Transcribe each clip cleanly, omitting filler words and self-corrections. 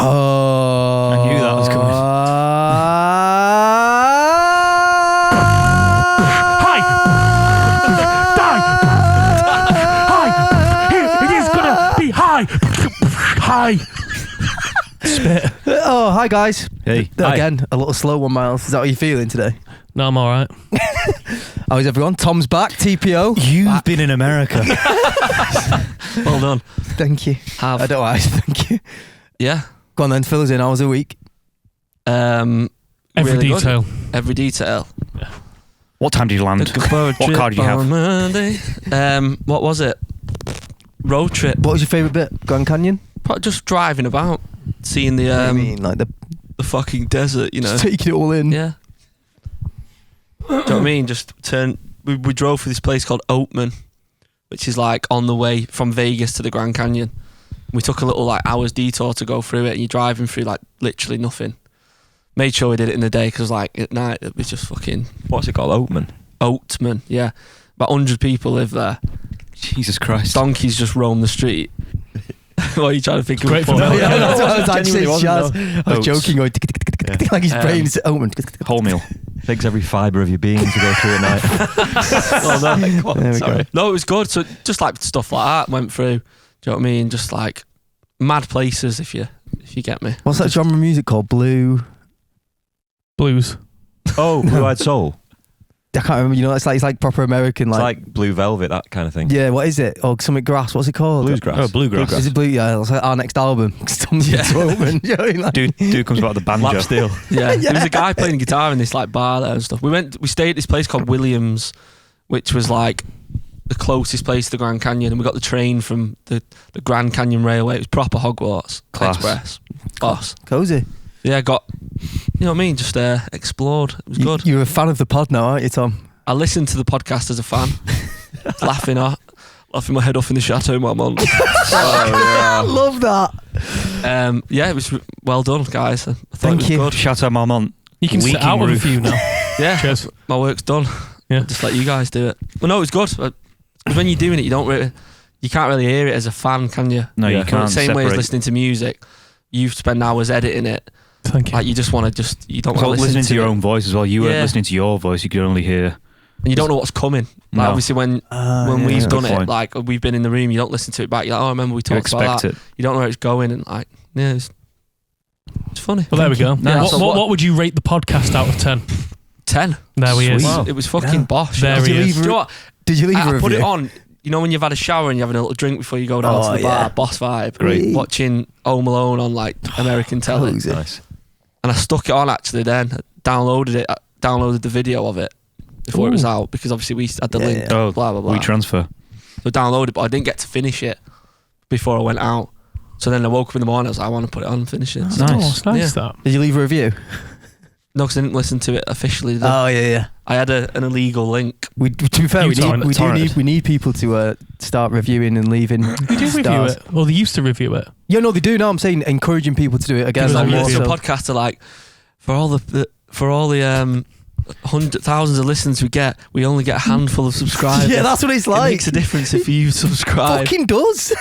Oh, I knew that was coming. Hi! Die! Hi! It is gonna be high! Hi! Spit. Oh, hi guys. Hey. Again, a little slow one, Miles. Is that what you're feeling today? No, I'm alright. How is everyone? Tom's back, TPO. You've been in America. Well done. Thank you. I don't know why. Thank you. Yeah. Go on then, fill us in. How was the week? Every really detail. Good. Every detail. What time did you land? What car did you have? What was it? Road trip. What was your favourite bit? Grand Canyon? Probably just driving about, seeing the I mean, like the fucking desert, you know. just taking it all in. Yeah. Do you know what I mean? Just we drove through this place called Oatman, which is like on the way from Vegas to the Grand Canyon. We took a little like hours detour to go through it, and you're driving through like literally nothing. Made sure we did it in the day because like at night it was just fucking. What's it called? Oatman, yeah. About 100 people live there. Jesus Christ. Donkeys just roam the street. What are you trying to think of? Great for me. Yeah, that's what I was actually Genuinely saying. I was joking, going like his brain is open. Wholemeal. Takes every fibre of your being to go through a night. There we go. No, it was good. So just like stuff like that went through. Do you know what I mean? Just like mad places, if you get me. What's that genre of music called? Blues. Oh, Blue Eyed Soul. I can't remember. You know, it's like proper American. It's like Blue Velvet, that kind of thing. Yeah, what is it? Or something grass. What's it called? Bluesgrass. Oh, bluegrass. Is it blue? Yeah, it's like our next album. Yeah. Dude comes about the banjo. Lap steel. Yeah. There was a guy playing guitar in this like bar there and stuff. We stayed at this place called Williams, which was like the closest place to the Grand Canyon, and we got the train from the Grand Canyon Railway. It was proper Hogwarts Express. Boss. Cozy. Yeah, you know what I mean? Just explored. It was good. You're a fan of the pod now, aren't you, Tom? I listened to the podcast as a fan, laughing my head off in the chateau, my mum. I love that. Yeah, it was well done, guys. I thought Thank it was you. good. Chateau Marmont. You can sit Leaking out with a roof. few now. Yeah, Cheers. my work's done. Yeah. Just let you guys do it. Well, no, it was good. Because when you're doing it, you can't really hear it as a fan, can you? No, you can't. The same way as separate. listening to music, you spend hours editing it. Thank you. Like you just want to you don't want to listening to your it. own voice as well. You weren't Yeah. listening to your voice. You could only hear. And you don't know what's coming. Like No. obviously when Yeah, we've yeah. done Good it, point. like we've been in the room, you don't listen to it back. You're like, oh, I remember we You talked about expect that. it. You don't know where it's going, and like, yeah, it's funny. Well, there we go. Yeah, what, so what would you rate the podcast out of 10? 10. There he is. Wow. It was fucking Yeah. bosh. There he is. Do you know what? Did you leave a I put review? it on. You know when you've had a shower and you're having a little drink before you go down to the bar, boss vibe. Great. Watching Home Alone on like American telly. Cozy. Nice. And I stuck it on actually then. I downloaded the video of it before it was out because obviously we had the link. yeah. Oh, blah, blah, blah. we transfer. So I downloaded it, but I didn't get to finish it before I went out. So then I woke up in the morning, I was like, I want to put it on and finish it. So- Oh, Nice. it's nice that. Did you leave a review? No, because I didn't listen to it officially. Oh yeah. I had an illegal link. To be fair, You we need people to start reviewing and leaving. They do review it. Well, they used to review it. Yeah, no, they do. No, I'm saying encouraging people to do it again. Because Some I'm more your so. podcasts are like, for all the thousands of listens we get, we only get a handful of subscribers. Yeah, that's what it's It like. makes a difference if you subscribe. Fucking does.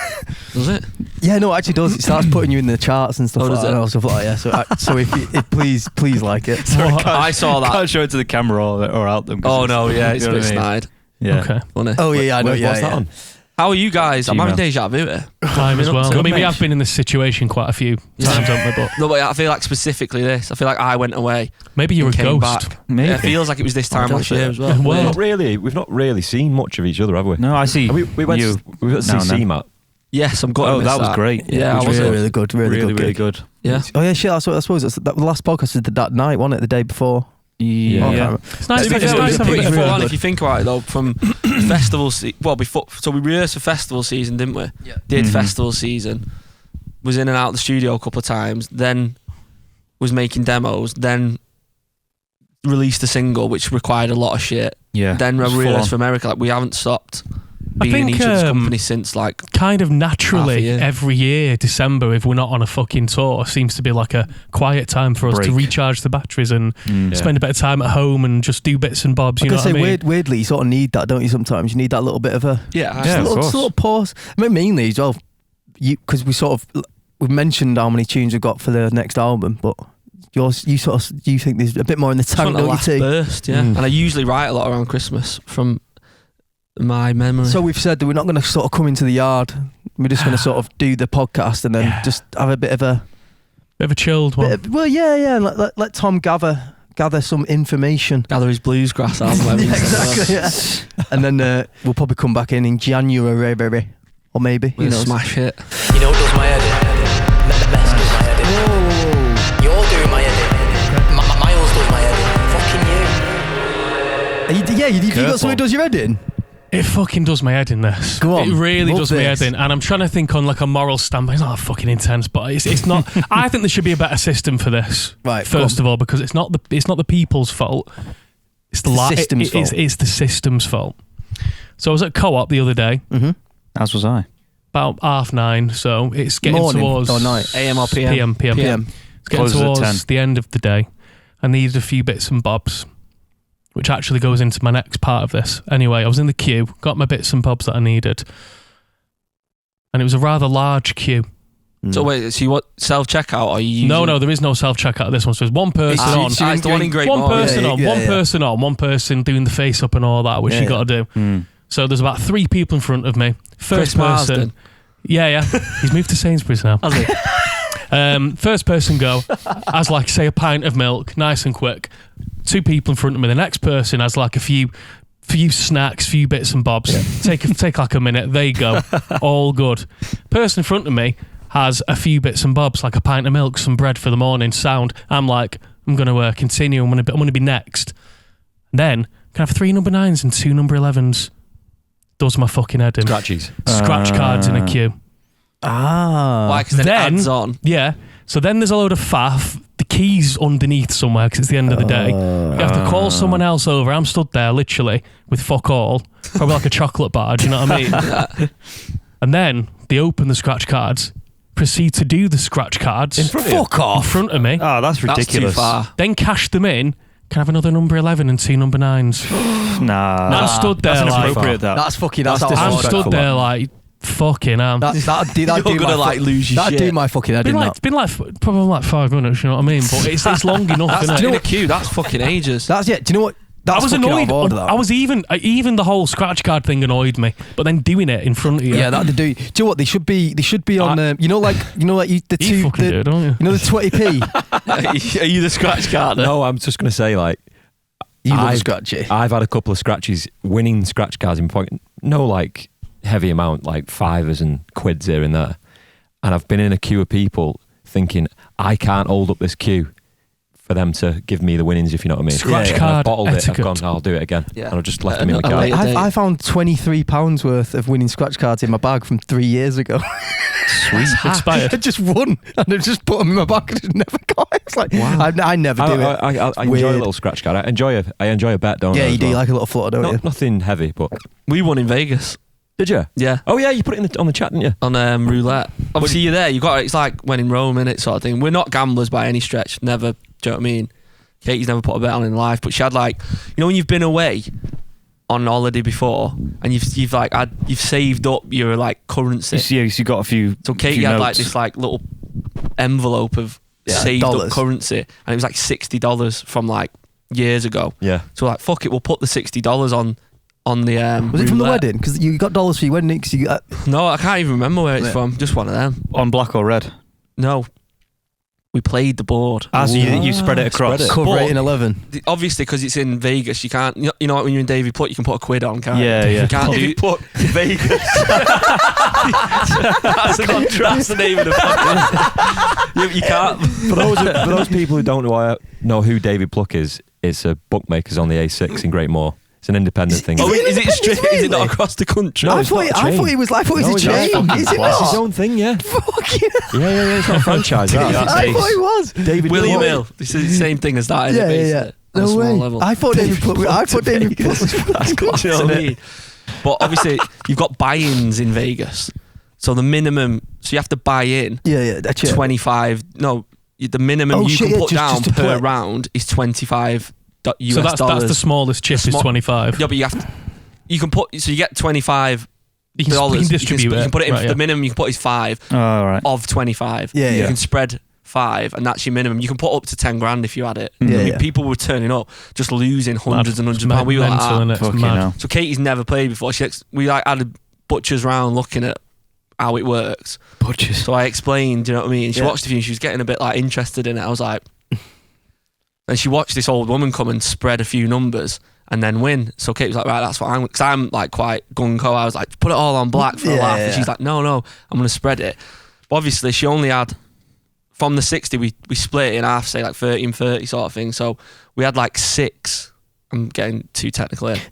Does it? Yeah, no, it actually does. It starts putting you in the charts and stuff Oh, like does that. it? And stuff like that. Yeah. So if please like it. I saw that. Can't show it to the camera or out them. Oh no, yeah, it's a bit snide. Yeah. Okay. Funny. Oh yeah, I know. What's that on? How are you guys? I'm Gmail. having deja vu here. Time as Up well. to I mean, we mate. have been in this situation quite a few times, haven't we? But No, but I feel like specifically this. I feel like I went away maybe you're a and came ghost. back. Maybe. It feels like it was this time last year as well. Well, Not really. We've not really seen much of each other, have we? No, I see. We went you to, we went to now see and then. CMAT. Yes, I'm good. Oh, that was great. Yeah, I Which was was it. really good. Really good. gig. good. Yeah. Oh yeah, shit. That's what I suppose. The last podcast was that night, wasn't it? The day before. Yeah. Oh, I can't yeah. remember. it's nice. To be It's fair, it nice was to have a pretty bit of full a- on if you think about it though. From festival, so we rehearsed for festival season, didn't we? Yeah. Did Mhm. festival season, was in and out of the studio a couple of times, then was making demos, then released a single which required a lot of shit. Yeah. Then It's full rehearsed on. for America. Like we haven't stopped I being in think, each other's company since like kind of half a naturally year. every year, December, if we're not on a fucking tour, seems to be like a quiet time for us to Break. recharge the batteries and Mm. spend a bit of time at home and just do bits and bobs. You I know can what I say mean? weirdly, you sort of need that, don't you? Sometimes you need that little bit of a yeah. Yeah, of little course. pause. I mean, mainly as well. because we've mentioned how many tunes we've got for the next album, but you think there's a bit more in the tank, don't you, T? Burst, yeah. And I usually write a lot around Christmas from my memory. So we've said that we're not going to sort of come into the yard. We're just going to sort of do the podcast and then just have a bit of a chilled one. Let Tom gather some information. Gather his bluesgrass album. Exactly. Yeah. And then we'll probably come back in January, baby. Or maybe. We'll smash it. You know what does my head in? The best does my head in. Whoa. You're doing my head in. Miles does my head in. Fucking you. You got something that does your head in? It fucking does my head in, this. Go on. It really Love does my this. head in. And I'm trying to think on like a moral standpoint. It's not fucking intense, but it's not. I think there should be a better system for this. Right. First of all, because it's not the people's fault. It's the system's fault. It's the system's fault. So I was at Co-op the other day. Mm-hmm. As was I. About 9:30, so it's getting Morning towards or night? AM or PM? PM. It's getting Closes at towards 10. the end of the day. I needed a few bits and bobs, which actually goes into my next part of this. Anyway, I was in the queue, got my bits and bobs that I needed, and it was a rather large queue. So wait, so you want self-checkout or are you using... No, there is no self-checkout at this one. So there's one person on, It's the one in Great one Northern. person on, Yeah, one yeah. person on, one person doing the face up and all that, which Yeah, you got to do. So there's about 3 people in front of me. First Chris person. Marsden. Yeah. He's moved to Sainsbury's now. Has he? First person go has like say a pint of milk, nice and quick. 2 people in front of me. The next person has like a few snacks, few bits and bobs. Take like a minute. There you go. All good. Person in front of me has a few bits and bobs, like a pint of milk, some bread for the morning. Sound. I'm like, I'm gonna continue. I'm gonna be next. Then can I have 3 number 9s and 2 number 11s? Does my fucking head in. Scratchies. Scratch cards in a queue. Why? Because then it adds on. Yeah. So then there's a load of faff. The key's underneath somewhere because it's the end of the day. You have to call someone else over. I'm stood there literally with fuck all. Probably like a chocolate bar, do you know what I mean? And then they open the scratch cards, proceed to do the scratch cards. In front of you? Fuck off. In front of me. Oh, that's ridiculous. That's too far. Then cash them in. Can I have another number 11 and 2 number 9s? Nah. I'm stood there That's like... inappropriate, that. That's fucking. That's That's I'm disrespectful. stood there like... Fucking hell. That'd do You're my gonna like lose your that'd shit. do my fucking head in. It's been like probably like 5 minutes, you know what I mean? But it's long enough, That's isn't in it? a queue. That's fucking ages. Do you know what? That's I was fucking out annoyed. of order, that. I was even the whole scratch card thing annoyed me. But then doing it in front of you, Yeah, that'd do. Do you know what? They should be on. The you two. fucking do, don't you? You know the 20p. Are you the scratch card? No, I'm just going to say, like, You love scratchy. I've had a couple of scratches, winning scratch cards in point. No, like, heavy amount, like 5s and quids here and there. And I've been in a queue of people thinking, I can't hold up this queue for them to give me the winnings, if you know what I mean. Scratch And I've card bottled etiquette. it. I've gone, I'll do it again. Yeah. And I've just left them in the a car. later date. I found £23 worth of winning scratch cards in my bag from 3 years ago. Sweet. Expired. I just won, and I just put them in my bag and just never got it. It's like, I never do it. I enjoy Weird. a little scratch card. I enjoy a bet, don't I? Yeah, as you do well? like a little flutter, don't you? Nothing heavy, but We won in Vegas. did you? Yeah. Oh yeah, you put it on the chat, didn't you? On roulette. Obviously, you're there. You got it's like when in Rome, innit, sort of thing. We're not gamblers by any stretch. Never. Do you know what I mean? Katie's never put a bet on in life, but she had like, you know, when you've been away on holiday before and you've saved up your like currency. You got a few. So Katie few had notes. like this like little envelope of saved dollars. up currency, and it was like $60 from like years ago. Yeah. So we're like, fuck it, we'll put the $60 on the Was it from the roulette. wedding? Because you got dollars for your wedding. Cause you got, No, I can't even remember where it's Yeah. from. Just one of them. on black or red. No, we played the board. As you spread it across. Spread it. cover But- it in 11. Obviously, because it's in Vegas, you can't. You know, like when you're in Davy Plutt, you can put a quid on, can't you? Yeah, yeah. You can't do. Put Vegas. That's the name of the podcast. you can't. for those people who don't know who David Pluck is, it's a bookmakers on the A6 in Great Moor. It's an independent thing. Oh, it is it straight? Is it not really? across the country? I it's thought not a chain. it was a chain. Is it It's his not? own thing, yeah. Fucking Yeah. It's not a franchise. Yeah. That. I thought it was. David William Pluck. Hill. This is the same thing as that. Isn't Yeah, it, yeah. basically? On a No small way. level. I thought David Pluck was That's class, Do you know what I isn't it? mean? But obviously, you've got buy-ins in Vegas, so the minimum. So you have to buy in Yeah, that's it. 25. No, the minimum Oh, you shit, can yeah, put down just to per play. round is $25 US So that's dollars. the smallest chip is 25. Yeah, but you can put. So you get 25 You can distribute it. You can put it in. Right, The minimum you can put is 5 Right. of 25. Yeah, You yeah. can spread 5, and that's your minimum. You can put up to 10 grand if you had it. Yeah, I mean, yeah. people were turning up, just losing hundreds and hundreds of It's pounds. We were like, mental, innit? It's Fucking mad. hell. So Katie's never played before. We like had a butcher's round looking at how it works. Butchers. So I explained, you know what I mean? She Yeah. watched a few and she was getting a bit like interested in it. I was like, and she watched this old woman come and spread a few numbers and then win. So Kate was like, right, that's what because I'm like quite gung-ho. I was like, put it all on black for a laugh. And she's like, no, I'm going to spread it. But obviously she only had, from the 60, we split it in half, say like 30 and 30 sort of thing. So we had like 6, I'm getting too technical here,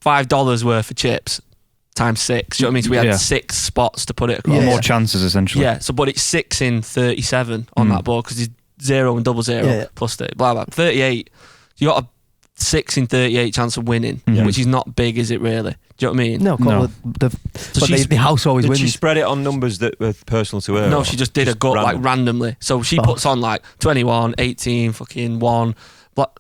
$5 worth of chips times 6. Do you know what I mean? So we had 6 spots to put it across. Yeah. More chances, essentially. Yeah, so but it's 6 in 37 on that board because it's 0 and 00 plus 30, blah blah. 38. You got a 6 in 38 chance of winning, which is not big, is it really? Do you know what I mean? No, No. but the house always Did wins. she spread it on numbers that were personal to her? No, or she just did a gut random? like randomly. So she puts on like 21, 18, fucking 1.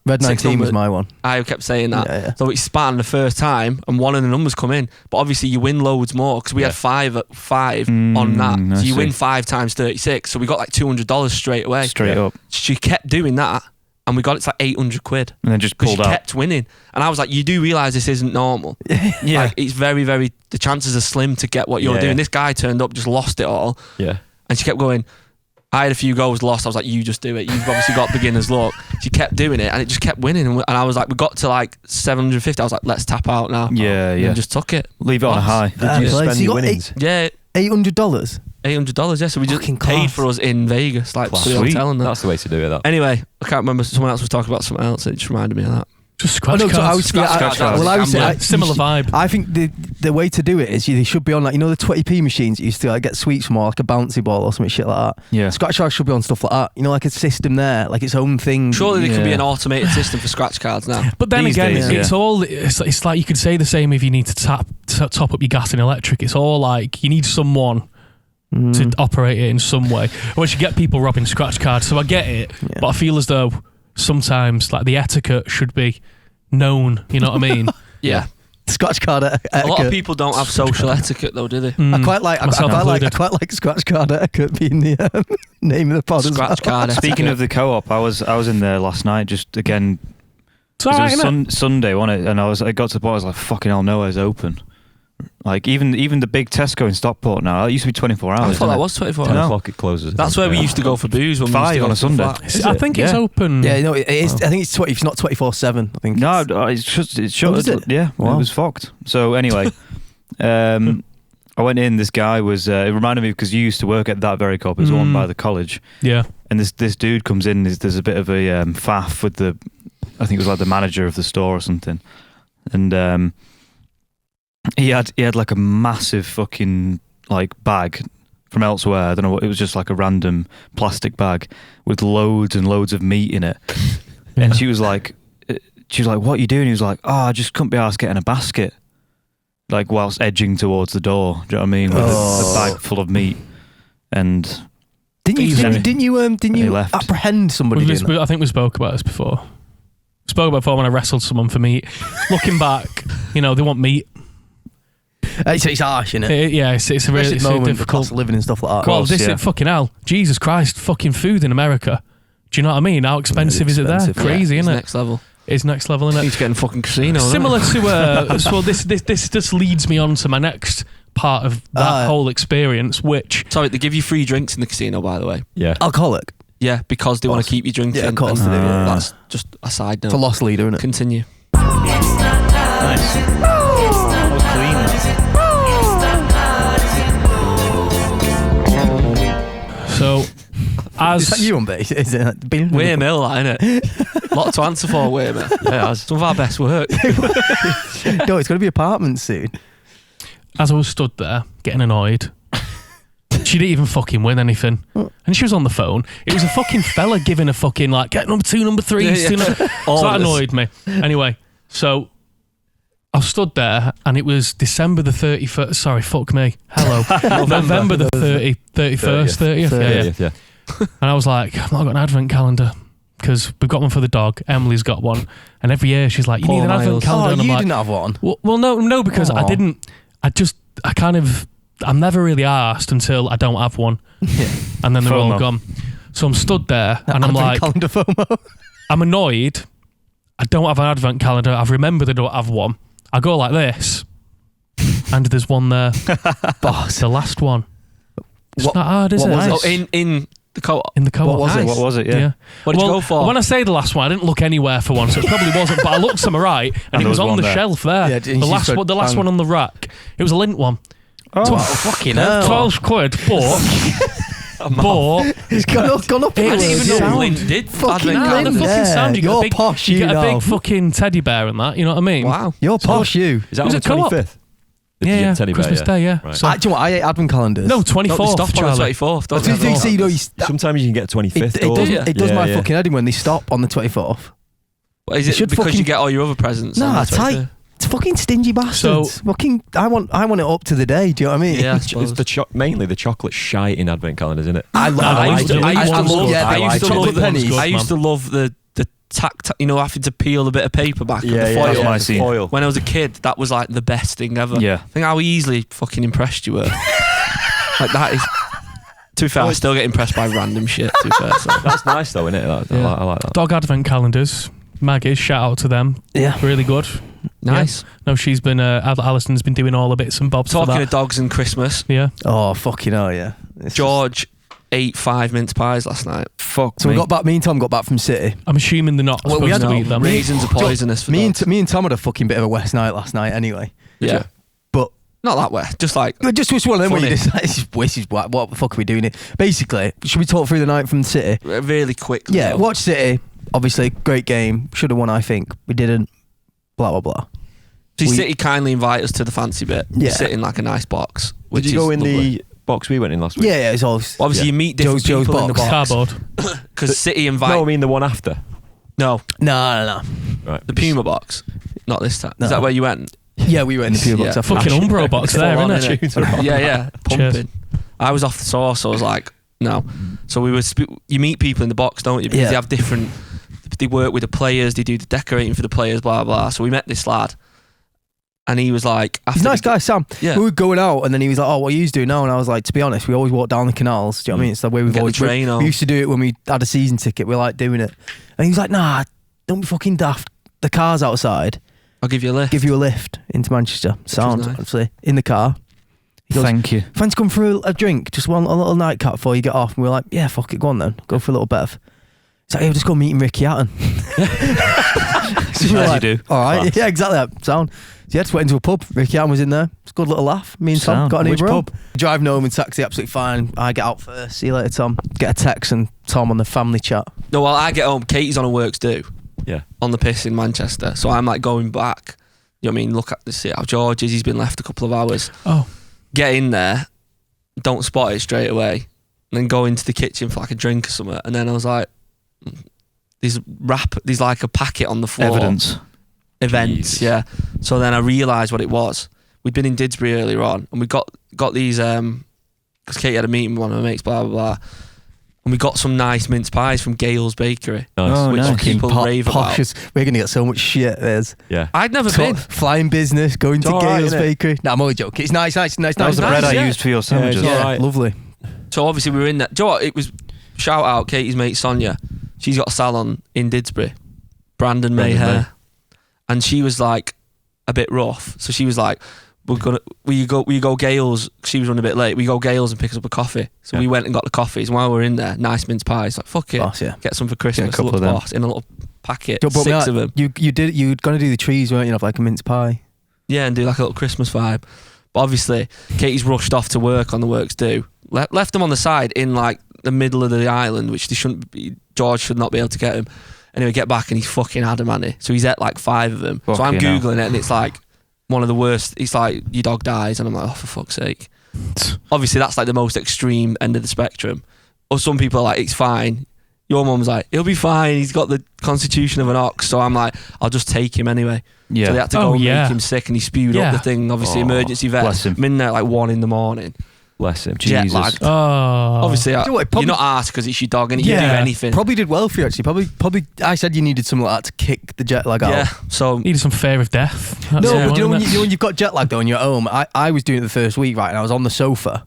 Red 6 19 was numbers. my one. I kept saying that. Yeah, yeah. So it's span the first time, and one of the numbers come in. But obviously, you win loads more because we had 5 on that. I So you win see. 5 times 36. So we got like $200 straight away. Straight up. She kept doing that, and we got it to like 800 quid And then just because she pulled out. kept winning. And I was like, you do realise this isn't normal. Yeah. Like, it's very, very, the chances are slim to get what you're Yeah, doing. yeah. This guy turned up, just lost it all. Yeah. And she kept going, I had a few goals lost. I was like, you just do it. You've obviously got beginner's luck. She kept doing it and it just kept winning. And I was like, we got to like 750. I was like, let's tap out now. Yeah, And yeah. just took it. Leave it on a high. Did you So spend you your got winnings? Yeah, $800. $800. Yeah, so we just Fucking paid class. for us in Vegas, like Class. for the Sweet. hotel and that. That's the way to do it. That. Anyway, I can't remember. Someone else was talking about something else. It just reminded me of that. Just scratch Oh, no, so I cards. was, Scratch cards. well, I was Yeah, Similar vibe. I think the way to do it is they should be on like, you know, the 20p machines that used to like get sweets from, or like a bouncy ball or something shit like that. Yeah. Scratch cards should be on stuff like that. You know, like a system there, like its own thing. Surely there could be Yeah. an automated system for scratch cards now. But then These again, days, it's like you could say the same if you need to top up your gas and electric. It's all like you need someone to operate it in some way. Once you get people robbing scratch cards, so I get it, Yeah. but I feel as though sometimes like the etiquette should be known. You know what I mean? Yeah. Scratch card etiquette. A lot of people don't have social etiquette though, do they? I quite like. I Myself included. quite like scratch card etiquette being the name of the pod. as well. Scratch card etiquette. Speaking of the co-op, I was in there last night. Just again, It's all right, it was innit? Sunday, wasn't it? And I got to the point. I was like, "Fucking hell, nowhere's open." Like even the big Tesco in Stockport now. It used to be 24 hours. I thought didn't that it? was 24 10 hours. o'clock it closes. That's where we used to go for booze when we used 5 to go on a to Sunday. flat. It's- I think it's Yeah. open. Yeah, no, it is. I think it's 20. It's not 24/7. I think. No, it's- it's shut. Oh, is it? Yeah, Wow. it was fucked. So anyway, I went in. This guy was. It reminded me because you used to work at that very co-op. It was owned by the college. Yeah. And this dude comes in. There's a bit of a faff with the. I think it was like the manager of the store or something, and he had like a massive fucking like bag from elsewhere. I don't know what it was. Just like a random plastic bag with loads and loads of meat in it. Yeah. And she was like, "What are you doing?" He was like, "Oh, I just couldn't be arsed getting a basket." Like whilst edging towards the door. Do you know what I mean? With a bag full of meat. And Didn't He you left. apprehend somebody doing that? I think we spoke about this before. Spoke about before when I wrestled someone for meat. Looking back, you know, they want meat. It's harsh, isn't it? Yeah, it's a really Especially at the moment, the difficult. cost of living and stuff like that. Well, course, this yeah. is fucking hell. Jesus Christ, fucking food in America. Do you know what I mean? How expensive is it there? expensive, Crazy, It's isn't it? next level. It's next level, isn't He's it? getting fucking casino. isn't Similar it? to so this just leads me on to my next part of that whole experience, which Sorry, they give you free drinks in the casino, by the way. Yeah. Alcoholic. Yeah, because they want to keep you drinking. Yeah, of course and they do, yeah. That's just a side note. It's a lost leader, isn't it? Continue. nice. That was clean. so as Is that you on bass? Is it? Wayne Mill, that, innit? Lot to answer for, Wayne Mill. Yeah, some of our best work. No, it's going to be apartments soon. as I was stood there getting annoyed, she didn't even fucking win anything. And she was on the phone. It was a fucking fella giving a fucking like, get number 2, number 3. Yeah, yeah. So that annoyed me. Anyway, so I stood there and it was December the 31st. Sorry, fuck me. Hello. November the 31st, 30th. Yeah. And I was like, I've not got an advent calendar because we've got one for the dog. Emily's got one. And every year she's like, you Paul need an advent Miles. calendar. Oh, And I'm you like, didn't have one. well, no, because I Aw. didn't. I'm never really asked until I don't have one. Yeah. And then they're all FOMO. gone. So I'm stood there and I'm Advent like, calendar FOMO. I'm annoyed. I don't have an advent calendar. I've remembered I don't have one. I go like this, and there's one there. Boss. The last one. It's What- not hard, is what it? was it? Oh, in the co-op. In the co-op. What was it? Nice. What was it? Yeah. What did you go for? When I say the last one, I didn't look anywhere for one, so it probably wasn't. But I looked somewhere right, and And it there was was on one the there. shelf there. Yeah, the and you last said, one, the last one on the rack. It was a lint one. Oh, Fucking hell. 12 quid, but It's gone up. It I was didn't even know sound. Lynn did Fucking advent Nah, the Lynn, calendars. fucking yeah. sound. You get You're a big, posh, you you get a know. big fucking teddy bear and that. You know what I mean? Wow. You're posh, you. Is that was on a the co-op. 25th? Yeah, Teddy bear, Christmas Day, yeah. Right. So, Do you know what? I hate advent calendars. no, Don't they 24th, stop on the Charlie. 24th? Don't Do they? you see, Sometimes you can get 25th. it does, Yeah. it does my Yeah. fucking head in when they stop on the 24th. Is You it should because fucking- you get all your other presents? on Nah, the tight. 25th? It's fucking stingy bastards. Fucking, I want it up to the day. Do you know what I mean? Yeah, I It's suppose. the mainly the chocolate shite in advent calendars, isn't it? I love. I used to- I used to love- Yeah, I the used to chocolate love pennies. Good, I used to love the tack, having to peel a bit of paper back of the foil. That's my scene. Foil. When I was a kid, that was like the best thing ever. Yeah. Think how easily fucking impressed you were. Like that is. To be fair, I still get impressed by random shit. To be fair, so. That's nice though, isn't it? Yeah. I like that. Dog advent calendars. Maggie's, shout out to them. Yeah. Really good. Nice. No, she's been, Alison's been doing all the bits and bobs Talking for of that. dogs and Christmas, Yeah. Oh fucking hell, yeah. It's George ate 5 mince pies last night. Fuck just- So me. we got back. Me and Tom got back from City. I'm assuming they're not Well, we supposed had to no- eat them. Raisins are poisonous for Me dogs. and Tom had a fucking bit of a West night last night. Anyway, Yeah. but Not that way. Just like just one of them where you Funny. decide, this is what the fuck are we doing here? Basically, should we talk through the night from City? really quickly. Yeah, though. watch City. Obviously, great game. Should have won, I think. We didn't. Blah blah blah. So we- City kindly invite us to the fancy bit. Yeah. Sit in like a nice box. Which Did you go is in lovely. the box we went in last week? Yeah, it's all. Obviously, you meet different Joe's people in the box. box. Cardboard. Because City invite. No, I mean the one after. No, No. Right. the Puma box. Not this time. No. Is that where you went? Yeah, we were in the Puma box. Yeah. I thought. Fucking Umbro box Full there, on, isn't it? innit? Yeah. Cheers. Pumping. I was off the sauce, so I was like, no. So we were. You meet people in the box, don't you? Because Yeah. they have different. They work with the players. They do the decorating for the players. Blah blah. So we met this lad, and he was like, He's a nice guy, Sam. Yeah. We were going out, and then he was like, "Oh, what are you doing now?" And I was like, "To be honest, we always walk down the canals. Do you know what I mean? It's the way we've Get the always train we home. used to do it when we had a season ticket. We like doing it." And he was like, "Nah, don't be fucking daft. The car's outside. I'll give you a lift. Give you a lift into Manchester. Sound, nice. obviously, in the car." He goes, Thank you. "Fancy come for a drink? Just a little nightcap before you get off." And we were like, "Yeah, fuck it, go on then. Go for a little bev." He's like, "Hey, we'll just go meeting Ricky Hatton." So we were As like, you do. All right, Class. yeah, exactly. That sound. So yeah, just went into a pub. Ricky Hatton was in there. It's a good little laugh. Me and Tom Sound. got an Which Uber home. pub? Driving home in taxi, absolutely fine. I get out first. See you later, Tom. Get a text and Tom on the family chat. No, well, I get home. Katie's on her works do. Yeah. On the piss in Manchester. So I'm like going back. You know what I mean? Look at see how George is. He's been left a couple of hours. Oh. Get in there. Don't spot it straight away. And then go into the kitchen for like a drink or something. And then I was like, there's like a packet on the floor. Evidence. Events, Jesus. yeah. So then I realised what it was. We'd been in Didsbury earlier on, and we got these because Katie had a meeting with one of her mates, blah blah blah, and we got some nice mince pies from Gail's Bakery. Nice. Oh, which nice. people rave about. Posh as- We're going to get so much shit. There's Yeah. I'd never been. flying business, going to It's all right, Gail's innit? Bakery. No, I'm only joking. It's nice. That was the nice, bread I yeah. used for your it's sandwiches. all Yeah, right. lovely. So obviously we were in there. Do you know what? It was shout out Katie's mate Sonia. She's got a salon in Didsbury, Brandon May Brandon hair, and she was like a bit rough. So she was like, "Will you go Gail's?" She was running a bit late. We go Gail's and pick us up a coffee. So Yeah. we went and got the coffees. And while we were in there, nice mince pies. Like fuck it, Boss, yeah. get some for Christmas. Get a couple Looked of them. boss in a little packet, But 6 of them. You were going to do the trees, weren't you? Have like a mince pie. Yeah, and do like a little Christmas vibe. But obviously, Katie's rushed off to work on the works do. Left them on the side in like the middle of the island, which they shouldn't be. George should not be able to get him. Anyway, get back and he's fucking adamant. So he's at like 5 of them. So I'm Fucking hell. Googling it and it's like one of the worst. It's like your dog dies. And I'm like, oh, for fuck's sake. Obviously, that's like the most extreme end of the spectrum. Or some people are like, it's fine. Your mum's like, he'll be fine. He's got the constitution of an ox. So I'm like, I'll just take him anyway. So they Yeah. had to go Oh, and yeah. make him sick and he spewed Yeah. up the thing. Obviously, Oh, emergency vet. bless him. I'm in there at like 1 a.m. Bless him. jet Jesus. lag. Oh, Obviously, Do you know what, probably- you're not arsed because it's your dog and you can do anything. Probably did well for you actually. Probably. I said you needed something like that to kick the jet lag out. Yeah. So needed some fear of death. That's No, what but you know isn't it? when you've got jet lag though and you're at home. I was doing it the first week, right, and I was on the sofa,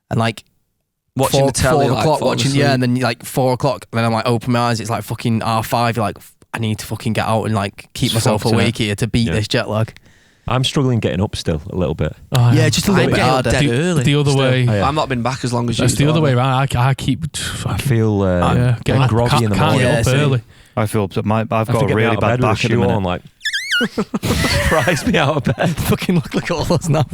and like watching four, the telly, 4 like, o'clock falling watching, asleep. and then like 4 o'clock, and then I'm like open my eyes. It's like fucking R5. You're like, I need to fucking get out and like keep It's myself fucked, awake here to beat Yeah. this jet lag. I'm struggling getting up still a little bit. Oh, Yeah, just a little I'm bit getting up harder. dead early. The other still. way. Oh, yeah. I've not been back as long as you. That's the other way around. I keep. I feel Yeah, getting groggy in the can't morning. get up Yeah, early. I feel I've I got have to a get me really out of bad bed with a back at the shoe minute. on, like prise me out of bed. Fucking look like all those now.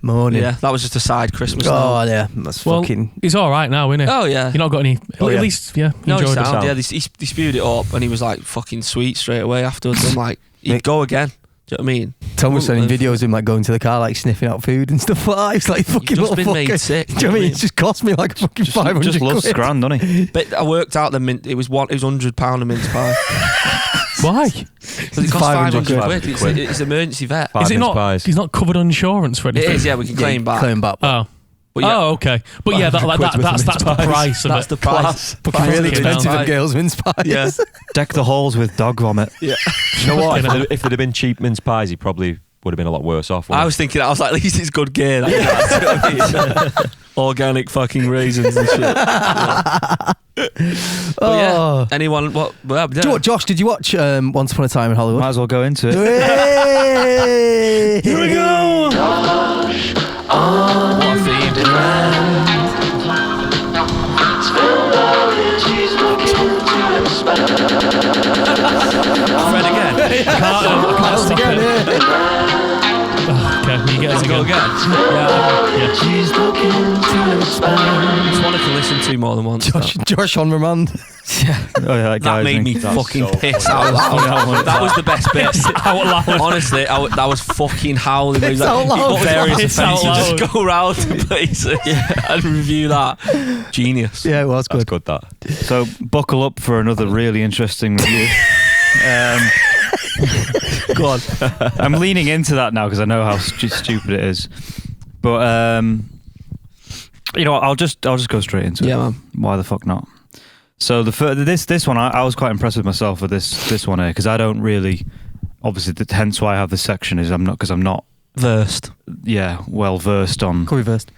Morning. Yeah, that was just a side Christmas. Oh yeah, that's Well, fucking. he's all right now, isn't he? Oh yeah. You've not got any. Oh, At yeah. least, yeah. No, he enjoyed it. sound. Yeah, he spewed it up and he was like fucking sweet straight away afterwards. I'm like, he'd go again. Do you know what I mean? Tom was sending Well, videos of him like going to the car, like sniffing out food and stuff like that. It's like fucking You've just little been fucker. made sick. Do you know what I mean? It's just cost me like a fucking 500 Just loves quid. Scran, doesn't he? But I worked out the mint. It was £100 a mince pie. Why? Because it It's cost 500 500 quid. It's emergency vet. Five Is it mince not? pies. He's not covered on insurance for It anything. is. Yeah, we can claim back. Claim back. Oh. But yeah, Oh, okay. But yeah, 500 quid that's worth of the mince pies. price of that's it. the price. Fucking really Fucking expensive hell. at girls' mince pies. Yeah. Deck the halls with dog vomit. You know what? Fucking hell. If there'd have been cheap mince pies, he probably would have been a lot worse off. wouldn't I he? was thinking, I was like, at least it's good gear. Like, that, do you know what I mean? Organic fucking raisins and shit. Yeah. But Oh. yeah, anyone? What? Well, Do you know what, Josh? Did you watch Once Upon a Time in Hollywood? Might as well go into it. Hey! Here we go. What a theme. Fred again. I can't stop Again, it. yeah. Okay, you get Let's it go again. again. Yeah. It's one I can listen to more than once. Josh on remand. Oh yeah, that That guy's made me that's fucking so piss funny. out loud. That was the best bit. Out loud. Honestly, that was fucking howling. He was Piss out like, loud. you've got various Piss out offences. loud. Just go round to places and review that. Genius. Yeah, it was That's good. good. That. So buckle up for another really interesting review. Go on. I'm leaning into that now because I know how stupid it is. But you know what, I'll just go straight into it. Yeah, man. Why the fuck not? So this one I was quite impressed with myself with this one here because I don't really, obviously hence why I have this section is I'm not Versed. well versed on, Go reversed.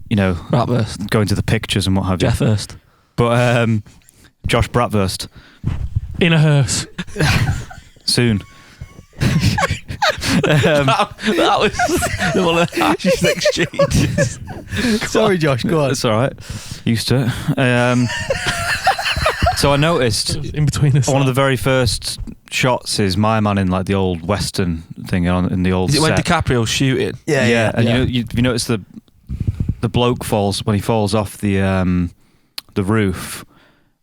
you know, Rat versed. going to the pictures and what have you. Jeff versed. But Josh Bratversed In a hearse. soon. That was one of the harshest exchanges. Sorry, Josh. Go on. It's all right. Used to it. So I noticed In between us. one of the very first shots is my man in like the old Western thing in the old Is it when set. DiCaprio's shooting? Yeah. And you notice the bloke falls when he falls off the roof.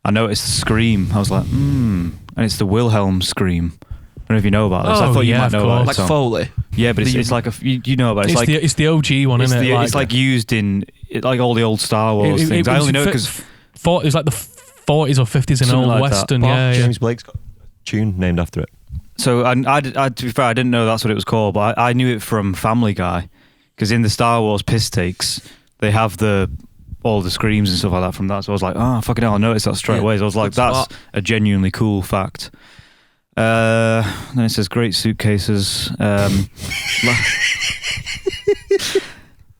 I noticed the scream. I was like, and it's the Wilhelm scream. I don't know if you know about this. I Oh, thought you yeah, might of know about it. Like Tom. Foley. Yeah, but it's like you know about it. It's the OG one, isn't it? It's like used in like all the old Star Wars things. I only know it because it was like the 40s or 50s in Something old like that. Western. Oh, Yeah, James Blake's got a tune named after it. so I to be fair, I didn't know that's what it was called, but I knew it from Family Guy because in the Star Wars piss takes they have all the screams and stuff like that from that. So I was like, oh fucking hell, I noticed that straight Yeah, away. So I was like, good that's spot. a genuinely cool fact. Then it says great suitcases.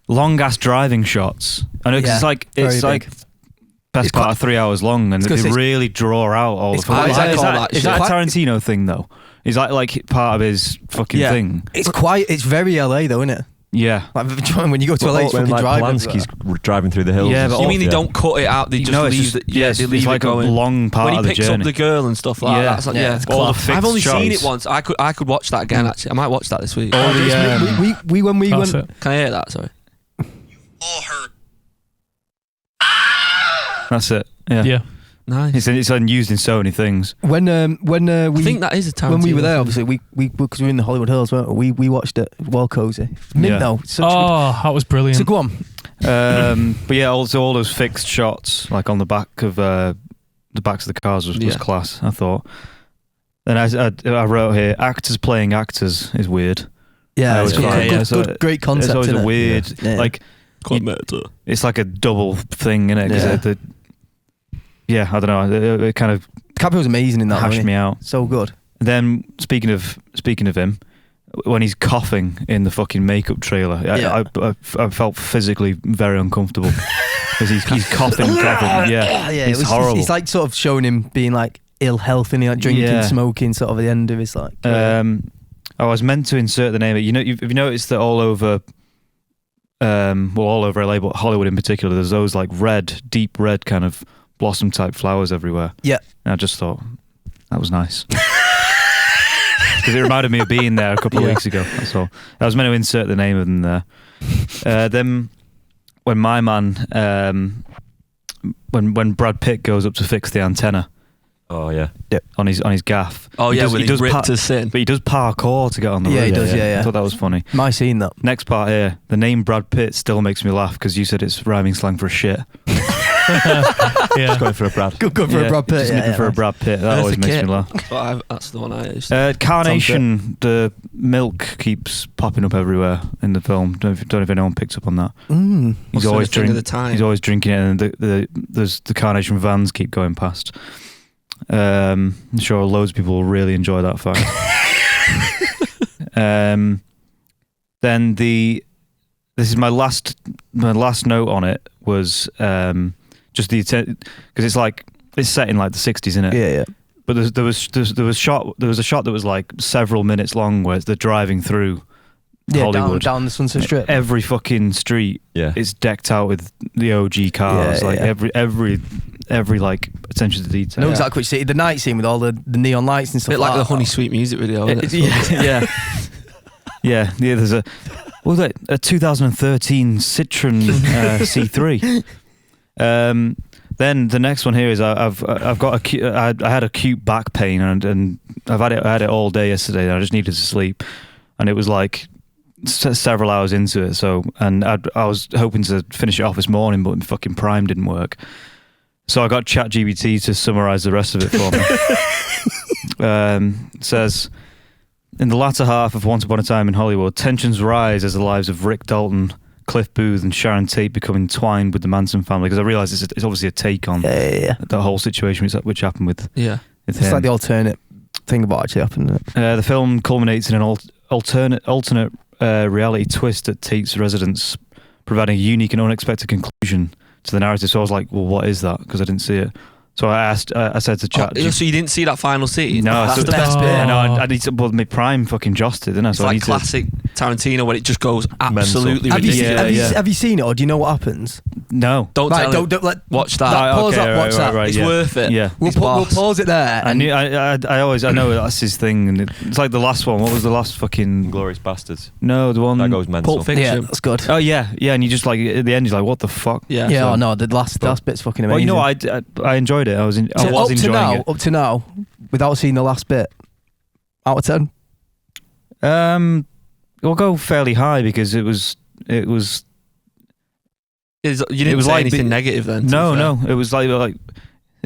Long ass driving shots. I know 'cause Yeah, it's like very big. best It's part quite- of 3 hours long, and It's they 'cause really draw out all the. it's quite- Is I that, call that is shit. that a Quite- Tarantino thing though? Is that like part of his fucking Yeah. thing? It's very LA though, isn't it? Yeah. Like when you go to LA, it's when fucking like driving. Polanski's driving through the hills. Yeah, and but stuff, You mean they yeah. don't cut it out? They just No, it's leave just- it. yeah, Yeah, it's- they it's leave like it a going. long part when he of the picks journey. up the girl and stuff like Yeah. that. That's like, Yeah, it's all the class. fixed I've only seen shots. it once. I could watch that again. Actually, I might watch that this week. All the, we when we That's went. it. Can I hear that? Sorry. That's it. Yeah. Yeah. Nice. It's used in so many things. When we I think that is a Tarantino. when we were there, thing. obviously we because we were in the Hollywood Hills, weren't we? We watched it. Well cozy. Mint Yeah. though. Such good. Oh, that was brilliant. So go on. But yeah, also all those fixed shots, like on the back of the backs of the cars, was Yeah. class. I thought. Then I wrote here, actors playing actors is weird. Yeah, I it's always good, find- good, yeah, so good, great It's concept. always innit? a weird, Yeah. like It's like a double thing, innit? 'Cause Yeah. I don't know. It kind of DiCaprio's amazing in that. hashed Hashed me out. So good. Then speaking of him, when he's coughing in the fucking makeup trailer, I felt physically very uncomfortable because he's coughing. Yeah, it's horrible. It's like sort of showing him being like ill health and he like drinking, smoking, sort of at the end of his like. I was meant to insert the name. Have you noticed that all over LA, but Hollywood in particular, there's those like deep red kind of blossom type flowers everywhere. Yeah, and I just thought that was nice. Because it reminded me of being there a couple of weeks ago. That's all. I was meant to insert the name of them there. Then, when my man, when Brad Pitt goes up to fix the antenna. Oh yeah. On his gaff. Oh yeah, when he's ripped to sin. But he does parkour to get on the roof. Yeah, he does. Yeah. I thought that was funny. My scene that. Next part here, the name Brad Pitt still makes me laugh because you said it's rhyming slang for a shit. Just going for a Brad. Good for a Brad Pitt. Just looking for a Brad Pitt. That always makes me laugh. That's the one I used to. Carnation, the milk keeps popping up everywhere in the film. Don't know if anyone picks up on that. He's always drinking. He's always drinking it, and the Carnation vans keep going past. I'm sure loads of people will really enjoy that fact. Then this is my last note on it was just because it's set in like the 60s, isn't it? Yeah. But there was a shot that was like several minutes long where they're driving through Hollywood down the Sunset Strip. Every fucking street is decked out with the OG cars. Every like attention to detail. No, exactly. What you see, the night scene with all the neon lights and stuff. A bit like the Honey Sweet music video. Isn't it? Yeah. There's a 2013 Citroen C3. Then the next one here is I've got I had acute back pain and I had it all day yesterday. And I just needed to sleep, and it was like several hours into it. So I was hoping to finish it off this morning, but fucking Prime didn't work. So I got ChatGPT to summarise the rest of it for me. It says, in the latter half of Once Upon a Time in Hollywood, tensions rise as the lives of Rick Dalton, Cliff Booth and Sharon Tate become entwined with the Manson family. Because I realise it's obviously a take on the whole situation which happened with it's him. Like the alternate thing about actually happened. The film culminates in an alternate reality twist at Tate's residence, providing a unique and unexpected conclusion to the narrative. So I was like, well, what is that? Because I didn't see it. So I said to chat. So you didn't see that final scene? No, that's the best bit. I need to. Well, my Prime fucking jossed it, didn't I? It's like classic Tarantino when it just goes absolutely ridiculous. Have you seen it, or do you know what happens? No. Don't watch that. Pause that. Watch that. It's worth it. Yeah. We'll pause it there. I know that's his thing, and it's like the last one. What was the last fucking Glorious Bastards? No, the one that goes mental. Pulp Fiction. Yeah, that's good. Oh yeah, and you just like at the end, you're like, what the fuck? Yeah. Yeah. So, no, the last bit's fucking amazing. Well, you know, I enjoyed it. I was enjoying it. Up to now, without seeing the last bit, out of 10. We'll go fairly high because it was. You didn't say anything negative then. No. It was like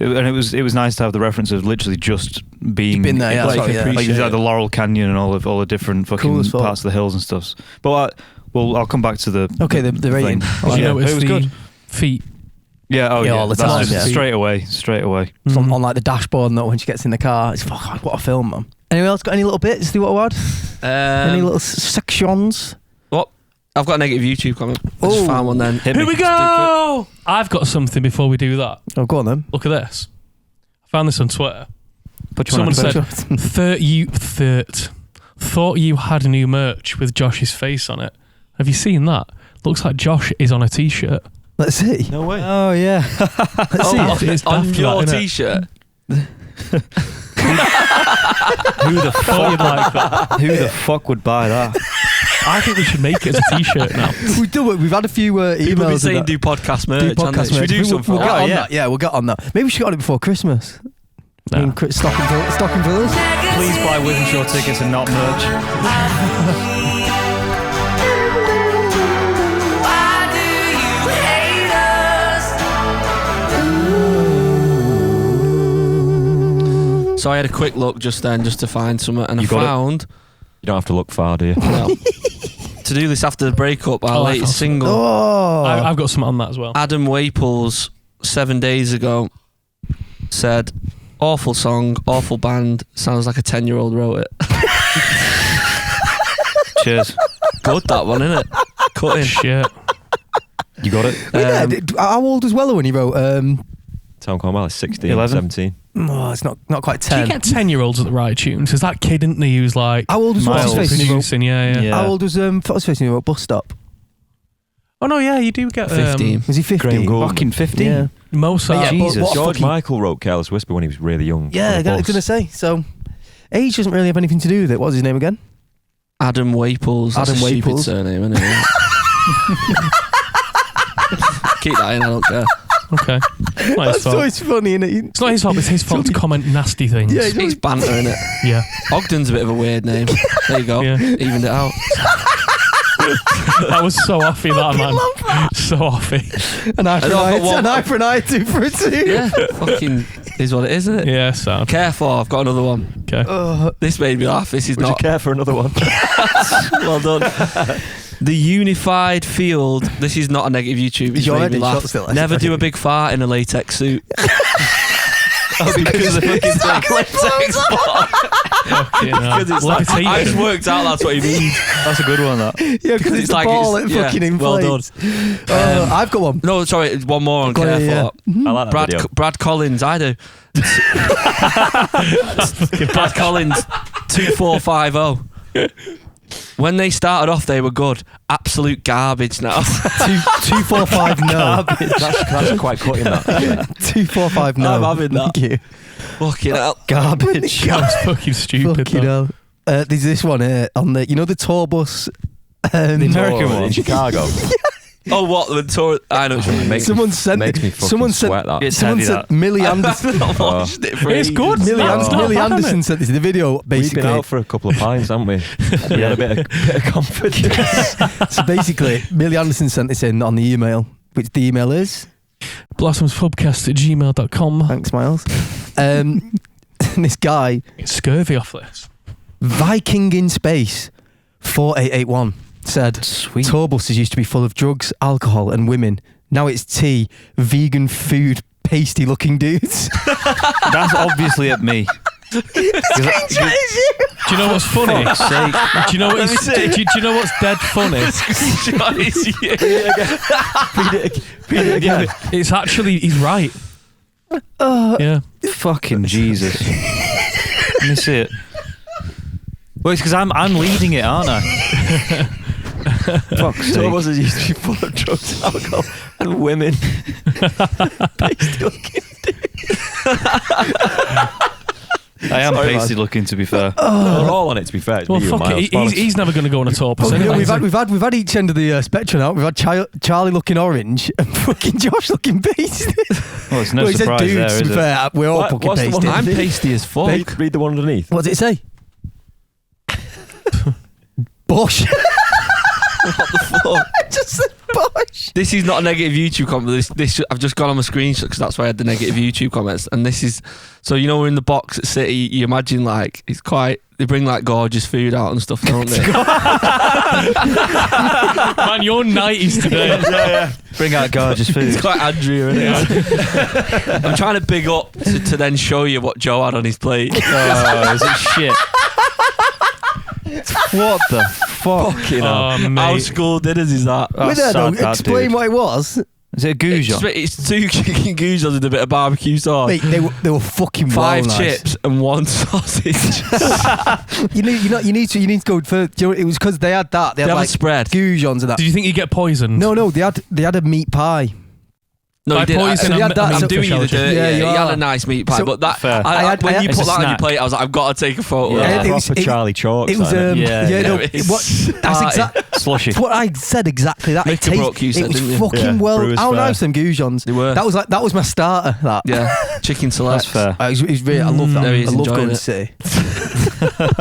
and it was nice to have the reference of literally just being there. Yeah, like the Laurel Canyon and all the different fucking parts of the hills and stuff. But I'll come back to the the rating. It was good. Feet. Yeah, all the time. Straight away. Mm-hmm. On like the dashboard and that when she gets in the car. It's what a film, man. Anyone else got any little bits? Do you want to add? Any little sections? What? I've got a negative YouTube comment. I just found one then. Here we go! I've got something before we do that. Oh, go on then. Look at this. I found this on Twitter. Someone said, thought you had new merch with Josh's face on it. Have you seen that? Looks like Josh is on a t-shirt. Let's see. No way. Oh yeah. Let's see. On your t-shirt. Who the fuck would buy that? I think we should make it as a t-shirt now. We've had a few emails. People be saying do podcast merch. Should we do something? We'll get on that. Yeah, we'll get on that. Maybe we should get on it before Christmas. No. Stocking fillers. Please buy Withenshaw tickets and not merch. So I had a quick look just then, just to find something, and I found. You don't have to look far, do you? No. to do this after the breakup. Our Oh, I latest found something. single. Oh, I've got something on that as well. Adam Waples 7 days ago said, "Awful song, awful band. Sounds like a 10-year-old wrote it." Cheers. Good, that one, innit? Cut in. Shit. You got it? how old was Weller when he wrote? Tom Cornwell is 16, 11. 17. Oh, it's not quite Do you 10. get 10-year-olds at the right tunes? Because that kid, didn't he, who was like How old was what's his Miles. face when he wrote? producing? Yeah. Yeah. How old was what's his face when he wrote Bus Stop? Oh no, yeah, you do get 15. Was he 15? Graham Gould. Fucking 15. Yeah. Mozart. Yeah, Jesus. what a George fucking- Michael wrote Careless Whisper when he was really young. Yeah, on I a was bus. going to say. So, age doesn't really have anything to do with it. What was his name again? Adam Waples. That's Adam a stupid Waples. surname, isn't it? Keep that in, I don't care. Okay. It's not his That's fault. always funny, isn't it? It's not his fault. It's his fault to comment nasty things. Yeah, It's banter, innit? Yeah. Ogden's a bit of a weird name. There you go. Yeah. Evened it out. That was so offy, that man. So offy. An eye for I know, an eye, but what- an eye for an eye, two for a two. Yeah, fucking is what it is, isn't it? Yeah, sound. Careful, I've got another one. Okay. This made me laugh. This is Would you not care for another one? well done. The unified field. This is not a negative YouTube. It's Is your made me edit laugh. shot still? Never do a big fart in a latex suit. Because of the fucking latex spot. Fucking hell. Because it's like, I just Levitation. worked out that's what he means. That's a good one, that. Yeah, because it's the like ball it's- that yeah, fucking well inflates. I've got one. No, sorry, one more on Go on, Careful. yeah. I like that video. Brad Collins, I do. Brad Collins, 2450. When they started off, they were good. Absolute garbage now. 245 no. That's quite cutting that. 245 no. I'm having that. Thank you. Fucking hell. Garbage. That was fucking stupid. Fucking though. hell. There's this one here on the the tour bus. The American one. in Chicago. Oh, what? The tour? I know what you mean. Makes Someone me, sent makes me fucking someone sweat that. It's Someone heavy, said that. Millie I've Anderson. not watched it for It's ages. good. Millie, It's not Millie bad, Anderson innit? sent this in the video. We've Basically, been out for a couple of pints, haven't we? We had a bit of confidence. so basically, Millie Anderson sent this in on the email, which the email is. blossomspubcast@gmail.com. Thanks, Miles. And this guy, It's scurvy off this. Viking in Space 4881, said Sweet. tour buses used to be full of drugs, alcohol, and women. Now it's tea, vegan food, pasty looking dudes. That's obviously at me. Do you know what's funny? Do you know what is, do you know what's dead funny? Read it again. It's actually he's right. Yeah. Fucking Jesus. Let me see it. Well, it's because I'm leading it, aren't I? Fuck's Tour sake. buses used to be full of drugs, alcohol, and women. Pasty looking. I am Sorry, pasty looking, to be fair. We're all on it, to be fair. It's Well, me and fuck it. Miles. He's never going to go on a tour bus Oh, anyway. we've had each end of the spectrum out. We've had Charlie looking orange and fucking Josh looking pasty. Well, it's no Well, he said surprise dudes, there, to is be it? fair, we're all fucking What's the one pasty. I'm pasty as fuck. Read the one underneath. What does it say? Bosh. What the fuck? Just said Bosh. This is not a negative YouTube comment. This I've just gone on my screenshot because that's why I had the negative YouTube comments. And this is so we're in the box at City. You imagine like it's quite. They bring like gorgeous food out and stuff, don't they? Man, you're 90s today. Bring out gorgeous food. It's quite Andrea, isn't it? I'm trying to big up to then show you what Joe had on his plate. Oh, is it shit? What the fuck? Fucking Oh, hell. mate. How school dinners is that? That's Wait there, though. sad, that, Explain dude. what it was. Is it a goujon? It's 2 chicken goujons with a bit of barbecue sauce. Mate, they were fucking 5 well nice. chips and 1 sausage. You need to go further. Do you know, it was because they had that. They had have a like spread. goujons and that. Did you think you get poisoned? No, they had a meat pie. No, By he did. poison, So they had that- I'm so- doing you the dirty. Yeah, Yeah, you he had are. a nice meat pie, So- but that Fair. when you it's put a that on your snack. plate, I was like, I've got to take a photo. Yeah. of it that. was- Proper Charlie Chalks. It was that, innit? Yeah, no, it's that's party. exactly Slushy. what I said exactly that. Mick It Brooke, you said, it was didn't you? fucking Yeah, well. Brewers How Fair. nice them goujons. They were. That was my starter. That Yeah, chicken select. That's fair. it was really, I love that. No, he's I love enjoying going it. to see.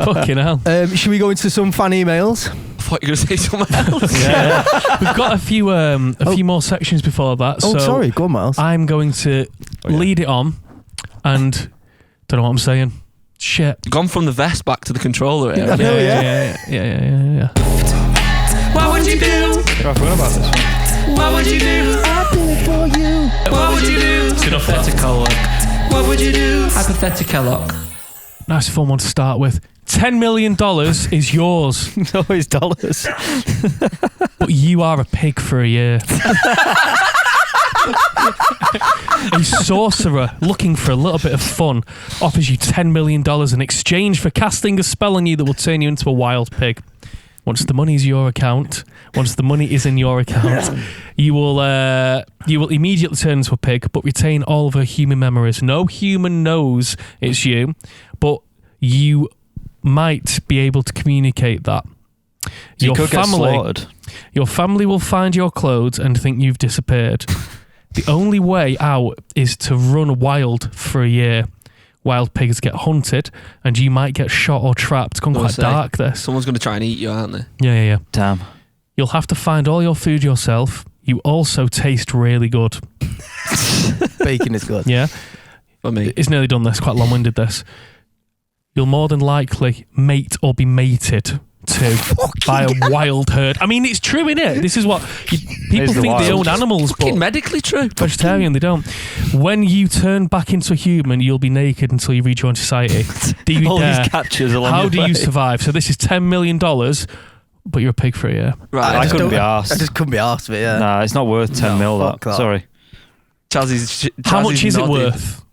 Fucking hell. Should we go into some fan emails? I thought you were going to say something else. We've got a few more sections before that. Oh, so sorry. Go on, Miles. I'm going to lead it on and don't know what I'm saying. Shit. Gone from the vest back to the controller. I know, yeah. What would you do? I forgot about this one. What would you do? I'll do it for you. What would you do? It's enough of that. Hypothetical. What would you do? Hypothetical. Nice fun one to start with. $10 million is yours, No, it's dollars. but you are a pig for a year. A sorcerer looking for a little bit of fun offers you $10 million in exchange for casting a spell on you that will turn you into a wild pig. Once the money is your account, once the money is in your account, you will immediately turn into a pig, but retain all of her human memories. No human knows it's you, but you might be able to communicate that. You could get slaughtered. Your family will find your clothes and think you've disappeared. The only way out is to run wild for a year. Wild pigs get hunted, and you might get shot or trapped. It's gone quite dark, this. Someone's going to try and eat you, aren't they? Yeah. Damn. You'll have to find all your food yourself. You also taste really good. Bacon is good. Yeah. For me. It's nearly done this. Quite long-winded, this. You'll more than likely mate or be mated to by a wild herd. I mean, it's true, innit? This is what people think they own animals, but medically true. Vegetarian, they don't. When you turn back into a human, you'll be naked until you rejoin society. Do you All dare? these catches along How the do way. you survive? So this is $10 million, but you're a pig for a year. Right. I just couldn't don't- be arsed. I just couldn't be arsed of it, yeah. Nah, it's not worth 10 mil. fuck That. that. Sorry. How much is it worth?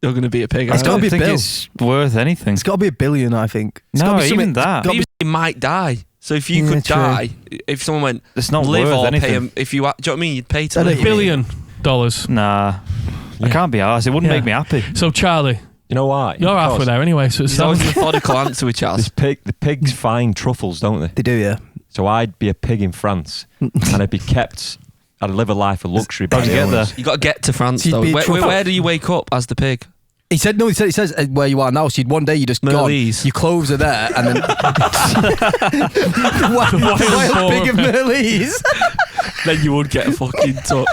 You're going to be a pig. It's I gotta don't be a think bill. it's worth anything. It's got to be $1 billion, I think. It's No, gotta be even something- that. gotta be- You might die. So if you Yeah, could true. die, if someone went It's not live worth or anything. pay him, if you, do you know what I mean? You'd pay to I know live. you mean. $1 billion. Nah. Yeah. I can't be arsed. It wouldn't Yeah. make me happy. So Charlie, You know why? you're Of halfway course. there anyway. So it's There's always a methodical answer with Charles. The pigs find truffles, don't they? They do, yeah. So I'd be a pig in France, and I'd be kept. I'd live a life of luxury. How'd by you the get owners. there? You got to get to France So you'd though. be a truffle. Where do you wake up as the pig? He said, no, he says where you are now, so one day you just Merlees. gone, your clothes are there, and then... wild boar pig of Merlees. Then you would get a fucking tuck.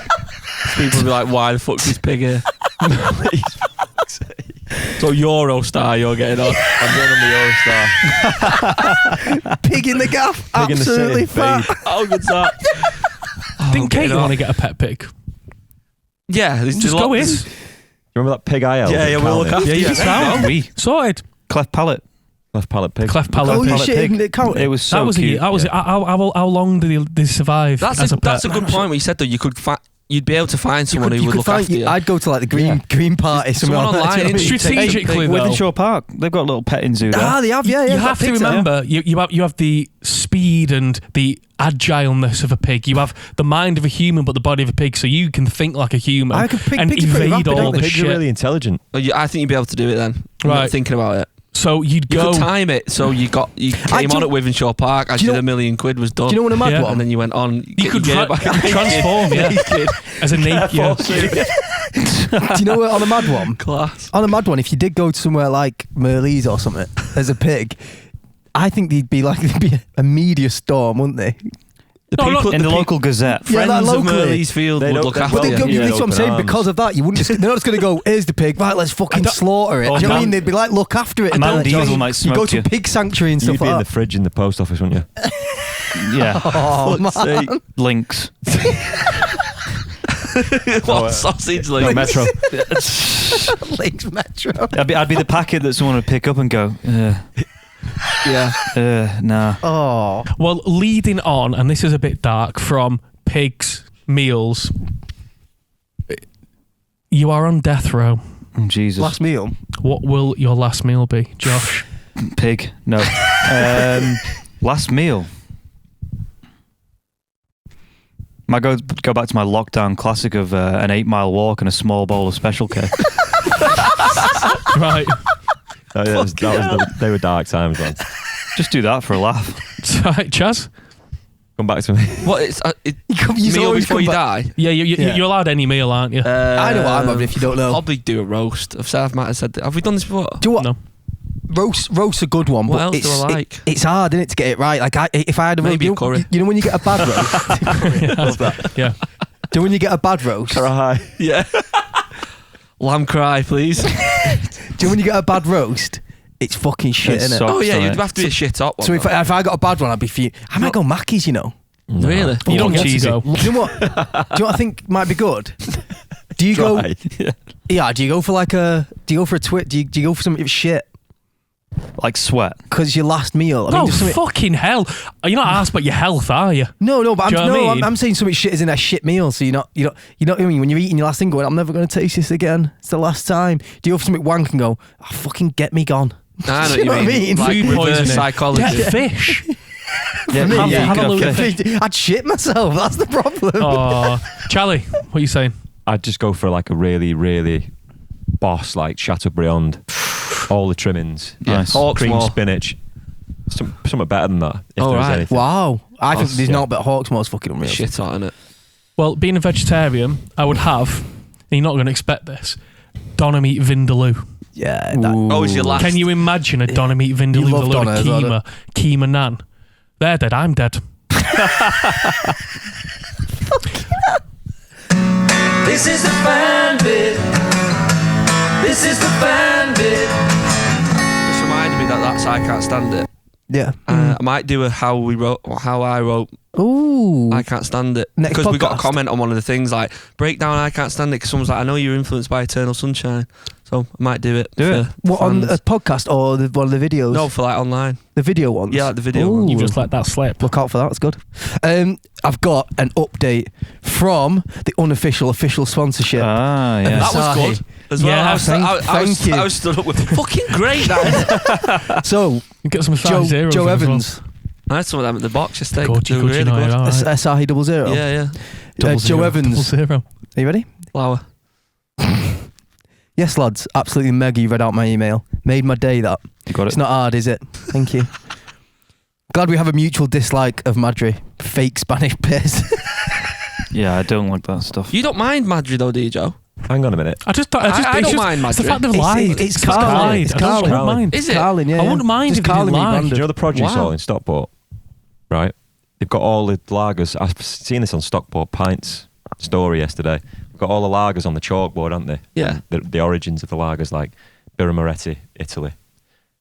People would be like, why the fuck's this pig here? So Eurostar you're getting on. I'm going on the Eurostar. Pig in the gaff. Pig in the Absolutely city, fat. How good's that? Didn't Kate get want to on. get a pet pig? Yeah, there's Just a go lot- in. You remember that pig I held? Yeah, at we'll look Calais? after you. you sound. We. Sorted. Cleft palate. Left palate pig. Cleft palate. Holy pig. shit, isn't it counted? It was so That was cute. how long did they survive That's as a pet? that's a good point. What you said though, you'd be able to find someone who would look after you. I'd go to like the green party. Someone somewhere online, like that, do you know what I mean? isn't it? Strategically, though, Wythenshawe Park. They've got a little petting zoo there. Ah, they have, yeah. you they've have got to pigs there. remember you have the speed and the agileness of a pig. You have the mind of a human, but the body of a pig, so you can think like a human I could and pigs are pretty evade rapid, all aren't the they? Pigs shit. are really intelligent. I think you'd be able to do it then. I'm Right. not thinking about it. So you'd You go. could time it so you came on at Wythenshawe Park as Do you your know- $1 million was done. Do you know what a mad Yeah. one? And then you went on. You could transform, yeah, as a naked. Yeah. Do you know what, on a mad one? Class. On a mad one, if you did go to somewhere like Merlees or something as a pig, I think there'd be a media storm, wouldn't they? The No, people look, In the local Gazette. Yeah, friends like of locally. Merlees Field They would don't- look they- after But Well, they'd go, yeah, that's what I'm open saying. arms. Because of that, you wouldn't just. They're not just going to go, "Here's the pig, right? Let's fucking slaughter it." Oh, Do you know what I man. mean? They'd be like, "Look after it." Man And then, Diesel might you smoke go to you. a pig sanctuary and You'd stuff be in the like that. fridge in the post office, wouldn't you? Yeah. Oh man! Links. What sausage No, link? Metro. Links Metro. I'd be the packet that someone would pick up and go, Yeah. nah. Oh, Well, leading on, and this is a bit dark, from pigs' meals, you are on death row. Oh, Jesus. last meal. What will your last meal be, Josh? Pig. No. Last meal. Might go back to my lockdown classic of an 8-mile walk and a small bowl of Special K. Right. They were dark times, man. Just do that for a laugh. Right, Chaz? Come back to me. What? It's You meal always before come you back- die. Yeah, Yeah. you're allowed any meal, aren't you? I know what I'm having if you don't know. Probably do a roast. I've might have said that. Have we done this before? Do you know what? No. Roast's a good one, What but else it's, do I like? it's hard, isn't it, to get it right? Like, if I had a Maybe a roast, curry. you know when you get a bad roast? Love that. Yeah. Do you know when you get a bad roast? Hi. Yeah. Lamb cry, please. Do you know when you get a bad roast? It's fucking shit, It's innit? so- Oh yeah, Sorry. you'd have to be a shit hot one. So if I got a bad one, I'd be I might go Mackey's, you know. No. Really? You don't get cheesy. to go. Do you know what? Do you know what I think might be good? Do you go? Try. Yeah. Do you go for like a? Do you go for a twit? Do you go for something shit? Like sweat. Because your last meal. Oh, just something- fucking hell. You're not asked about your health, are you? No, but Do you know what I mean? I'm saying something shit is in a shit meal. So you know what I mean. When you're eating your last thing, going, I'm never going to taste this again. It's the last time. Do you go for something wank and go, oh, fucking get me gone? I know Do you know what I mean? Like Food reverse poisoning. psychology. Get fish. Yeah, Me, have- yeah, have a you load could of have fish. I'd shit myself. That's the problem. Oh, Charlie, what are you saying? I'd just go for like a really, really boss, like Chateaubriand, all the trimmings, Nice. cream Hawksmoor. spinach, something better than that. If Oh, there was right. anything. Wow. I think there's yeah. not, but Hawksmoor's fucking unreal. Shit on it. Well, being a vegetarian, I would have, and you're not going to expect this, doner meat vindaloo. Yeah. That, Oh, is your last? Can you imagine a doner meat vindaloo You with a love load doner of as well, keema naan? They're dead, I'm dead. This is the fan bit. This is the fan bit. Just reminded me that's I Can't Stand It. yeah. I might do a how I wrote Ooh. I Can't Stand It. Next Because we got a podcast. comment on one of the things like, break down I Can't Stand It, because someone's like, I know you're influenced by Eternal Sunshine. So I might do it. Do for it. What, on fans. a podcast or one of the videos? No, for like online. The video ones? Yeah, like the video Ooh. ones. You just let that slip. Look out for that. That's good. I've got an update from the unofficial official sponsorship. Ah, yeah. That was Asahi. good as well. Yeah, I was, thank you. I was stood up with fucking great. That So, You get some Joe, size zeros Joe in as well. Evans, I had some of them at the box yesterday. Good, They were really no, good. you're all right. Asahi 00. Yeah. Double Joe zero, Evans. double zero. Are you ready? Flower. Yes, lads. Absolutely mega. You read out my email. Made my day, that. You got It's it. not hard, is it? Thank you. Glad we have a mutual dislike of Madri. Fake Spanish piss. Yeah, I don't like that stuff. You don't mind Madrid though, do you, Joe? Hang on a minute. I I don't mind It's the Madrid. fact they've It's- lied. it's Just Carlin. lied. It's I don't Carlin. mind. Is it? Carlin, yeah. I wouldn't mind Just if they Carlin didn't lie. rebranded. Do you know the produce Wow. hall in Stockport? Right? They've got all the lagers. I've seen this on Stockport Pints story yesterday. They've got all the lagers on the chalkboard, haven't they? Yeah. The origins of the lagers, like Birra Moretti, Italy,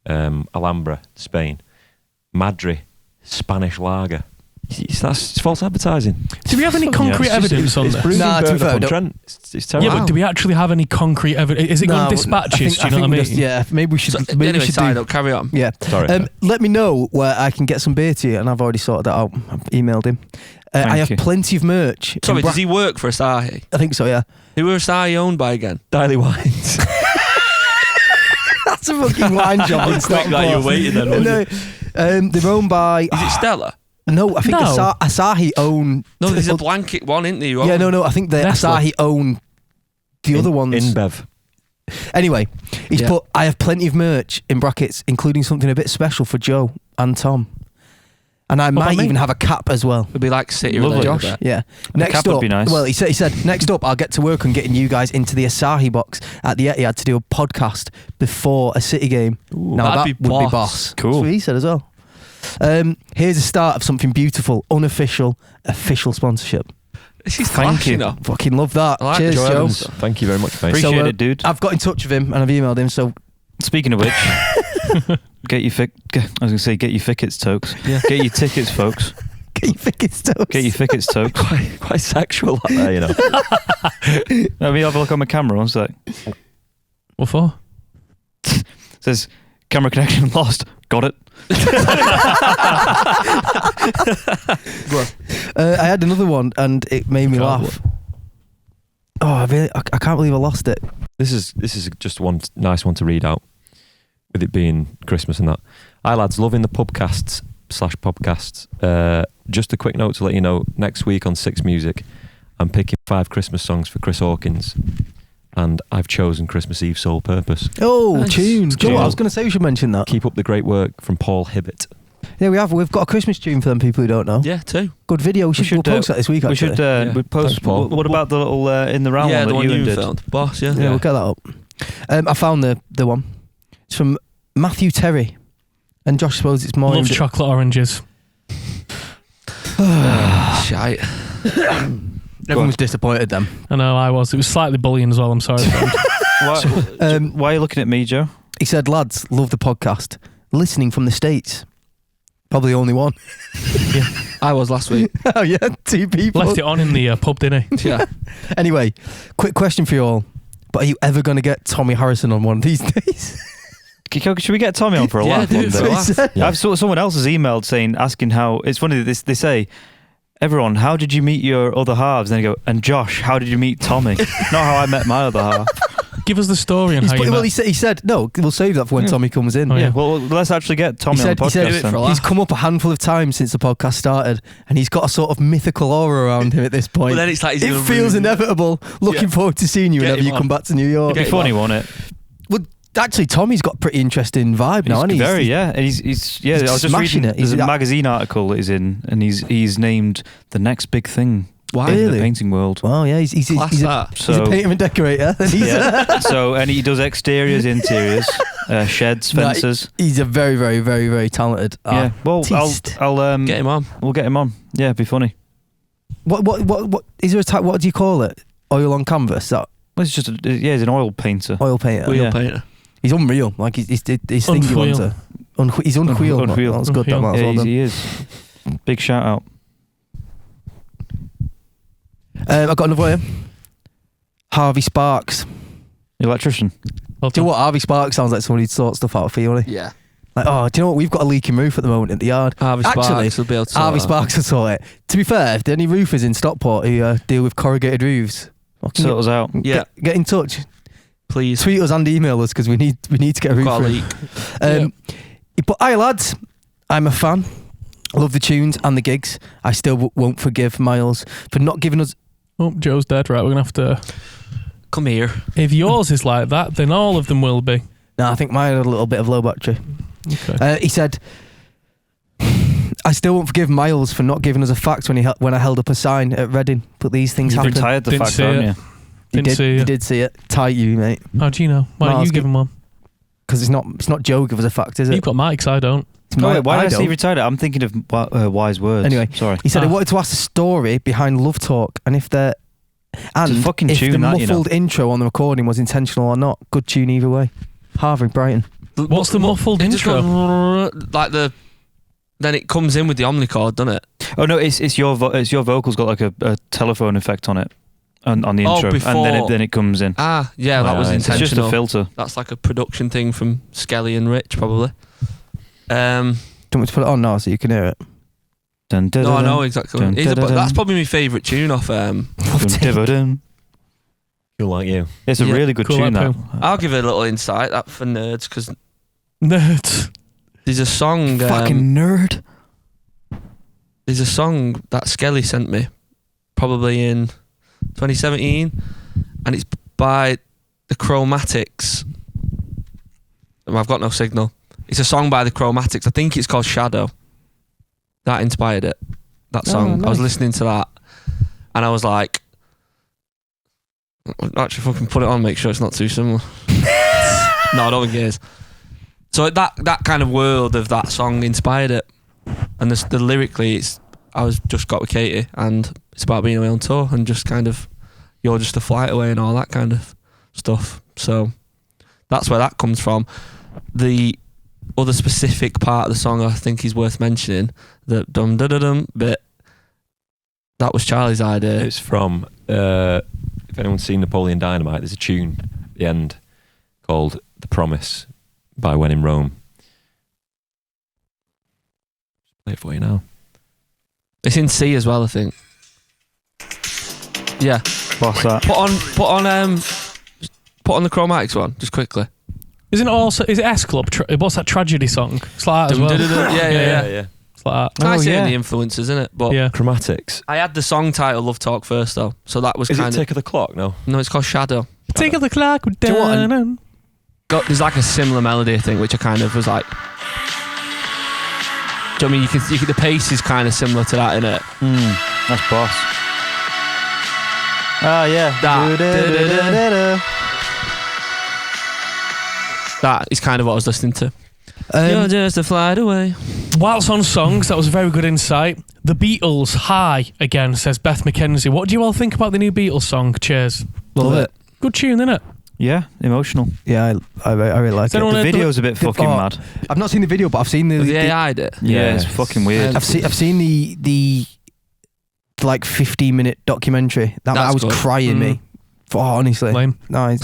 Alhambra, Spain, Madri, Spanish lager. It's false advertising. Do we have any concrete Yeah, it's just- evidence on it's this? brewed in Nah, to be Burton fair, upon don't- Trent. It's Yeah, terrible. but do we actually have any concrete evidence? Is it No, going dispatches? I Do you know what I we mean? just- yeah, maybe we should. So, maybe anyway, we should side do. up, carry on. Yeah. Sorry. Let me know where I can get some beer to you, and I've already sorted that out. I've emailed him. I Thank have you. plenty of merch. in Sorry, does he work for Asahi? I think so. Yeah. Who are Asahi owned by again? Daily Wines. That's a fucking wine job in Stockport. you were waiting then, wasn't No, they're owned by. Is it Stella? No, I think No. Asahi own. No, there's a blanket one, isn't there? you Yeah, own? no. I think the Nestle. Asahi own the other ones. InBev. Anyway, he's Yeah. put. I have plenty of merch in brackets, including something a bit special for Joe and Tom, and I What might about me? even have a cap as well. It'd be like City Lovely. related. Josh, I bet. yeah. A Next cap up, would be nice. well, he said next up, I'll get to work on getting you guys into the Asahi box at the Etiquette to do a podcast before a City game. Now that that'd be would be boss. boss. Cool. That's what he said as well. Here's a start of something beautiful, unofficial, official sponsorship. This is Thank class, you. you know. Fucking love that. I like Cheers, Joe Joe. Evans. Thank you very much, mate. Appreciate So, it, dude. I've got in touch with him and I've emailed him. So Speaking of which, get your tickets, tokes. Yeah. Get your tickets, folks. get your tickets to us. Get your tickets, tokes. Quite sexual out there, you know. Let me have a look on my camera one sec. What for? Says camera connection lost. Got it. I had another one and it made me God, laugh. Oh, I can't believe I lost it. This is just one nice one to read out, with it being Christmas and that. Hi lads, loving the pubcasts/podcasts. Just a quick note to let you know, next week on Six Music, I'm picking 5 Christmas songs for Chris Hawkins, and I've chosen Christmas Eve Sole Purpose. Oh, Nice. tunes. Do you know what? I was Cool. going to say we should mention that. Keep up the great work from Paul Hibbett. Yeah, we've got a Christmas tune for them people who don't know. Yeah, too. Good video. We'll post that this week. We Actually. should Yeah. we post. Thanks, Paul. What about the little in the round Yeah, one the that one you you did? filmed. Boss, yeah. Yeah, we'll get that up. I found the one. It's from Matthew Terry, and Josh suppose it's more. Love chocolate oranges. Shite. Everyone was disappointed then. I know I was. It was slightly bullying as well. I'm sorry. friend. Why are you looking at me, Joe? He said, "Lads, love the podcast. Listening from the States." Probably only one. I was last week. Oh yeah, 2 people. Left it on in the pub, didn't he? Yeah. Anyway, quick question for you all. But are you ever going to get Tommy Harrison on one of these days? Should we get Tommy on for a Yeah, laugh do one it for day? a laugh. I've saw someone else has emailed asking how it's funny that they say, everyone, how did you meet your other halves? And they go, and Josh, how did you meet Tommy? Not how I met my other half. Give us the story and how you Well, met. he said, no, we'll save that for when Tommy comes in. Oh, Yeah, yeah. well, let's actually get Tommy on the podcast. then. He's come up a handful of times since the podcast started, and he's got a sort of mythical aura around him at this point. But then it's like he's it gonna feels ruin- inevitable. Looking forward to seeing you Get whenever him you on. come back to New York. It'd be funny, won't it? Well, actually, Tommy's got a pretty interesting vibe now, hasn't he? Very, yeah. And he's I was just smashing reading it. there's He's a that- magazine article that he's in, and he's named the next big thing Wow. in Really? the painting world. Wow, yeah, he's Class a that. So painter and decorator. And he's, yeah. So and he does exteriors, interiors, sheds, No, fences. he's a very, very, very, very talented Yeah. Well, artist. I'll Get him on. we'll get him on. Yeah, it'd be funny. What is there a type? What do you call it? Oil on canvas? That Well, it's just he's an oil painter. oil painter. Wheel Yeah. painter. He's unreal. Like his thing he wants to. He's unwheel. Unwheel. That's good. That Unwheel. Matt, Yeah, well done. he is. Big shout out. I've got another one. Harvey Sparks. Electrician. Well Do you done. know what? Harvey Sparks sounds like somebody who'd sort stuff out for you, doesn't he? Yeah. Like, oh, do you know what? We've got a leaking roof at the moment at the yard. Harvey Actually, Sparks will be able to sort Harvey that. Sparks will sort it. To be fair, if there are any roofers in Stockport who deal with corrugated roofs, fucking Sort us out. Yeah. get in touch. Please. Tweet us and email us because we need to get a Got a roofer. leak. But hi lads, I'm a fan. I love the tunes and the gigs. I still won't forgive Miles for not giving us. Oh, Joe's dead. Right, we're going to have to... Come here. If yours is like that, then all of them will be. No, I think mine had a little bit of low battery. Okay. He said, I still won't forgive Miles for not giving us a fact when I held up a sign at Reading. But these things You've happen. retired the Didn't fact, see haven't it. you? You did see it. Tight you, mate. How do you know? Why don't Miles, you give him one? Because it's not Joe give us a fact, is it? You've got mics, I don't. It's Oh, my- wait, why did I say don't. retired? I'm thinking of wise words. Anyway. Sorry. He said Ah. he wanted to ask the story behind Love Talk and if the fucking if tune, the that, you know. muffled intro on the recording was intentional or not. Good tune either way. Harvey Brighton. What's the muffled It just intro? goes like the. Then it comes in with the omnichord, doesn't it? Oh no, it's your vocals got like a telephone effect on it, on the Oh, intro, and before. then it comes in. Ah, yeah, that was Right. It's intentional. just a filter. That's like a production thing from Skelly and Rich, probably. Do you want me to put it on now so you can hear it? Dun, dun, No, I dun, know exactly. dun, What it is, dun, but dun, that's dun. probably my favourite tune off. dun, dun, dun. Cool like you. It's a Yeah, really good cool tune. like That. I'll give it a little insight that for nerds because Nerds. there's a song. Fucking nerd. There's a song that Skelly sent me, probably in 2017, and it's by the Chromatics. I've got no signal. It's a song by the Chromatics. I think it's called Shadow. That inspired it. That song. I was nice. listening to that, and I was like, actually, fucking put it on. Make sure it's not too similar. No, I don't think it is. So that kind of world of that song inspired it, and the lyrically, I was just got with Katie, and it's about being away on tour and just kind of you're just a flight away and all that kind of stuff. So that's where that comes from. The other specific part of the song I think is worth mentioning, the dum da da dum bit. That was Charlie's idea. It's from, if anyone's seen Napoleon Dynamite, there's a tune at the end called The Promise by When in Rome. Play it for you now. It's in C as well, I think. Yeah. What's that? Put on the Chromatics one just quickly. Isn't it also... Is it S Club? What's that tragedy song? It's like that as well. Yeah. It's like that. Nice hearing yeah. the influences, isn't it? But Yeah. Chromatics. I had the song title Love Talk first though, so that was Is kind it of Tick of the Clock? No. no. It's called Shadow. Take the clock you know what? down. There's like a similar melody, I think, which I kind of was like. Do you know what I mean? You can the pace is kind of similar to that, innit? That's boss. Ah, yeah. That is kind of what I was listening to. Um, You're just a flight away. Whilst on songs, that was a very good insight. The Beatles, High, again, says Beth McKenzie. What do you all think about the new Beatles song, Cheers? Love it. Good tune, isn't it? Yeah, emotional. Yeah, I really like Is anyone The had video's a bit fucking mad. I've not seen the video, but I've seen the Has he AI'd it? Yeah, it's fucking weird. I've seen the like 15-minute documentary. That That's I was good. crying, me. Oh, honestly. Lame. No,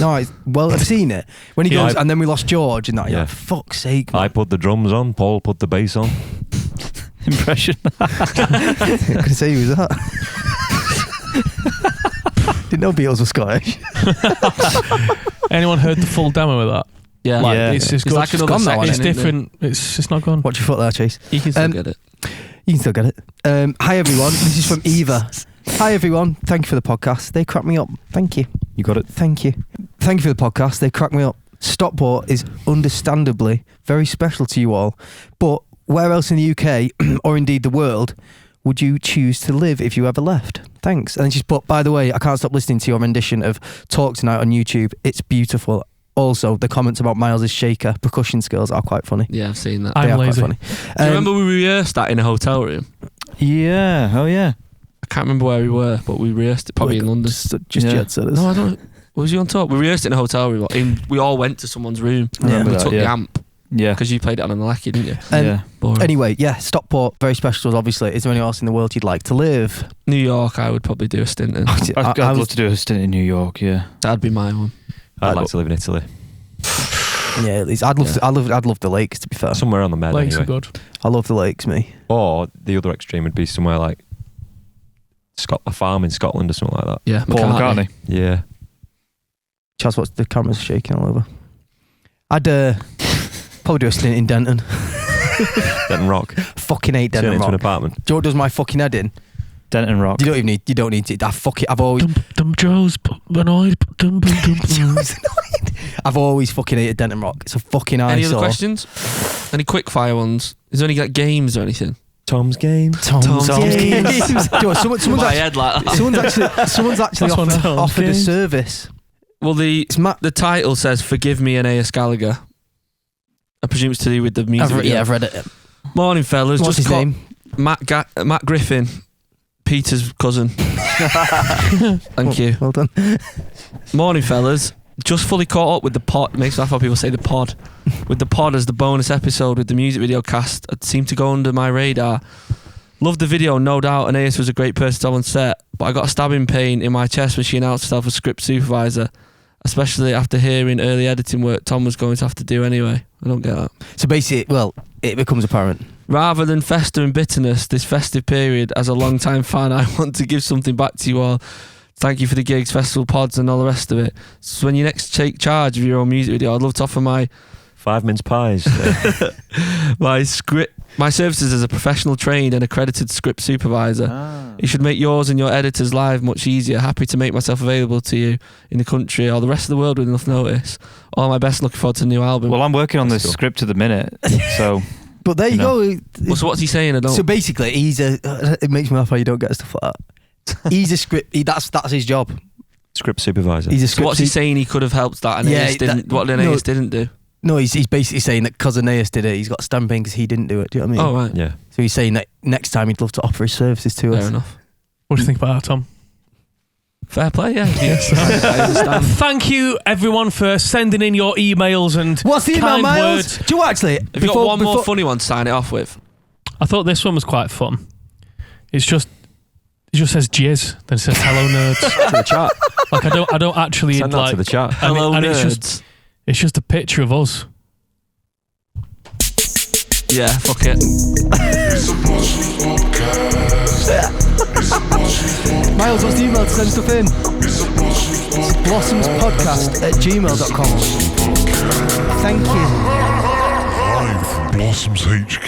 well, I've seen it. When he Yeah. goes, and then we lost George, and that, Yeah. yeah. Fuck's sake. I put the drums on, Paul put the bass on. Impression. I could say who was that. Didn't know Beatles were Scottish. Anyone heard the full demo of that? Yeah. Like, Yeah. it's It's good. like another gone now, section, It's isn't it? different. It's not gone. Watch your foot there, Chase. You can still get it. You can still get it. Hi, everyone. This is from Eva. Hi, everyone. Thank you for the podcast. They crack me up. Thank you. You got it. Thank you. Thank you for the podcast. They crack me up. Stockport is understandably very special to you all. But where else in the UK, or indeed the world, would you choose to live if you ever left? Thanks. And then she's put, by the way, I can't stop listening to your rendition of Talk Tonight on YouTube. It's beautiful. Also, the comments about Miles' shaker percussion skills are quite funny. Yeah, I've seen that. I'm They are lazy. quite funny. Do you remember we rehearsed that in a hotel room? Yeah. Oh yeah. I can't remember where we were, but we rehearsed it probably in London. Just Yeah. jet setters. No, I don't. Was you on tour? We rehearsed it in a hotel room. We all went to someone's room. I remember We that, took yeah. the amp Yeah. because you played it on an Alecki, didn't you? Yeah. Boring. Anyway, yeah, Stockport, very special to us, obviously. Is there anywhere else in the world you'd like to live? New York, I would probably do a stint in. I'd I love was- to do a stint in New York. Yeah. That'd be my one. I'd like to live in Italy. Yeah, at least I'd love the lakes, to be fair. Somewhere on the Med Lakes anyway. are good. I love the lakes, me. Or the other extreme would be somewhere like a farm in Scotland or something like that. Yeah, Paul McCartney. Yeah. Chaz, what's the camera's shaking all over? I'd probably do a stint in Denton. Denton Rock. Fucking hate Turn it Denton into an Rock. apartment. Do you know what does my fucking head in? Denton Rock. You don't need to. I've always Dum Joe's annoyed. I've always fucking hated Denton Rock. It's a fucking eyesore. Any other questions? Any quick fire ones? Is there any like games or anything? Tom's game. Tom's games. Do you know what, someone's My actually, head like that. someone's actually That's one of Tom's offered a games. service. Well, the Matt. title says "Forgive Me, Aeneas Gallagher." I presume it's to do with the music. video. I've read it. Morning, fellas. What's Just his caught name? Matt Griffin, Peter's cousin. Thank you. Well done. Morning, fellas. Just fully caught up with the pod. Makes me laugh how people say the pod. With the pod as the bonus episode with the music video cast. It seemed to go under my radar. Loved the video, no doubt. Aeneas was a great person to have on set, but I got a stabbing pain in my chest when she announced herself as script supervisor, especially after hearing early editing work Tom was going to have to do anyway. I don't get that. So basically, well, it becomes apparent. Rather than fester in bitterness this festive period, as a long-time fan, I want to give something back to you all. Thank you for the gigs, festival pods and all the rest of it. So when you next take charge of your own music video, I'd love to offer my 5 mince pies. my services as a professional trained and accredited script supervisor. It should make yours and your editors' life much easier. Happy to make myself available to you in the country or the rest of the world with enough notice. All my best, looking forward to the new album. Well, I'm working on That's this cool. script at the minute, so But there you go. Well, so what's he saying? I don't. So basically, it makes me laugh how you don't get stuff like that. He's a script. That's his job. Script supervisor. He's a So script. what's he saying? He could have helped that Aeneas Yeah, didn't. that- What Aeneas didn't do. No, he's basically saying that because Aeneas did it, he's got stamping because he didn't do it. Do you know what I mean? Oh right, Yeah. So he's saying that next time he'd love to offer his services to fair us. enough. What do you think about that, Tom? Fair play, yeah. Yes. I understand. Thank you, everyone, for sending in your emails and What's the email, kind Miles? words. Do you actually? Have you got one more funny one to sign it off with? I thought this one was quite fun. It just says jizz, then it says hello nerds. To the chat. Like I don't actually Send that like. to the chat. I mean, Hello, and nerds. it's just a picture of us. Yeah, fuck it. Miles, what's the email to send stuff in? It's blossomspodcast@gmail.com. Thank you. Live from Blossoms HQ.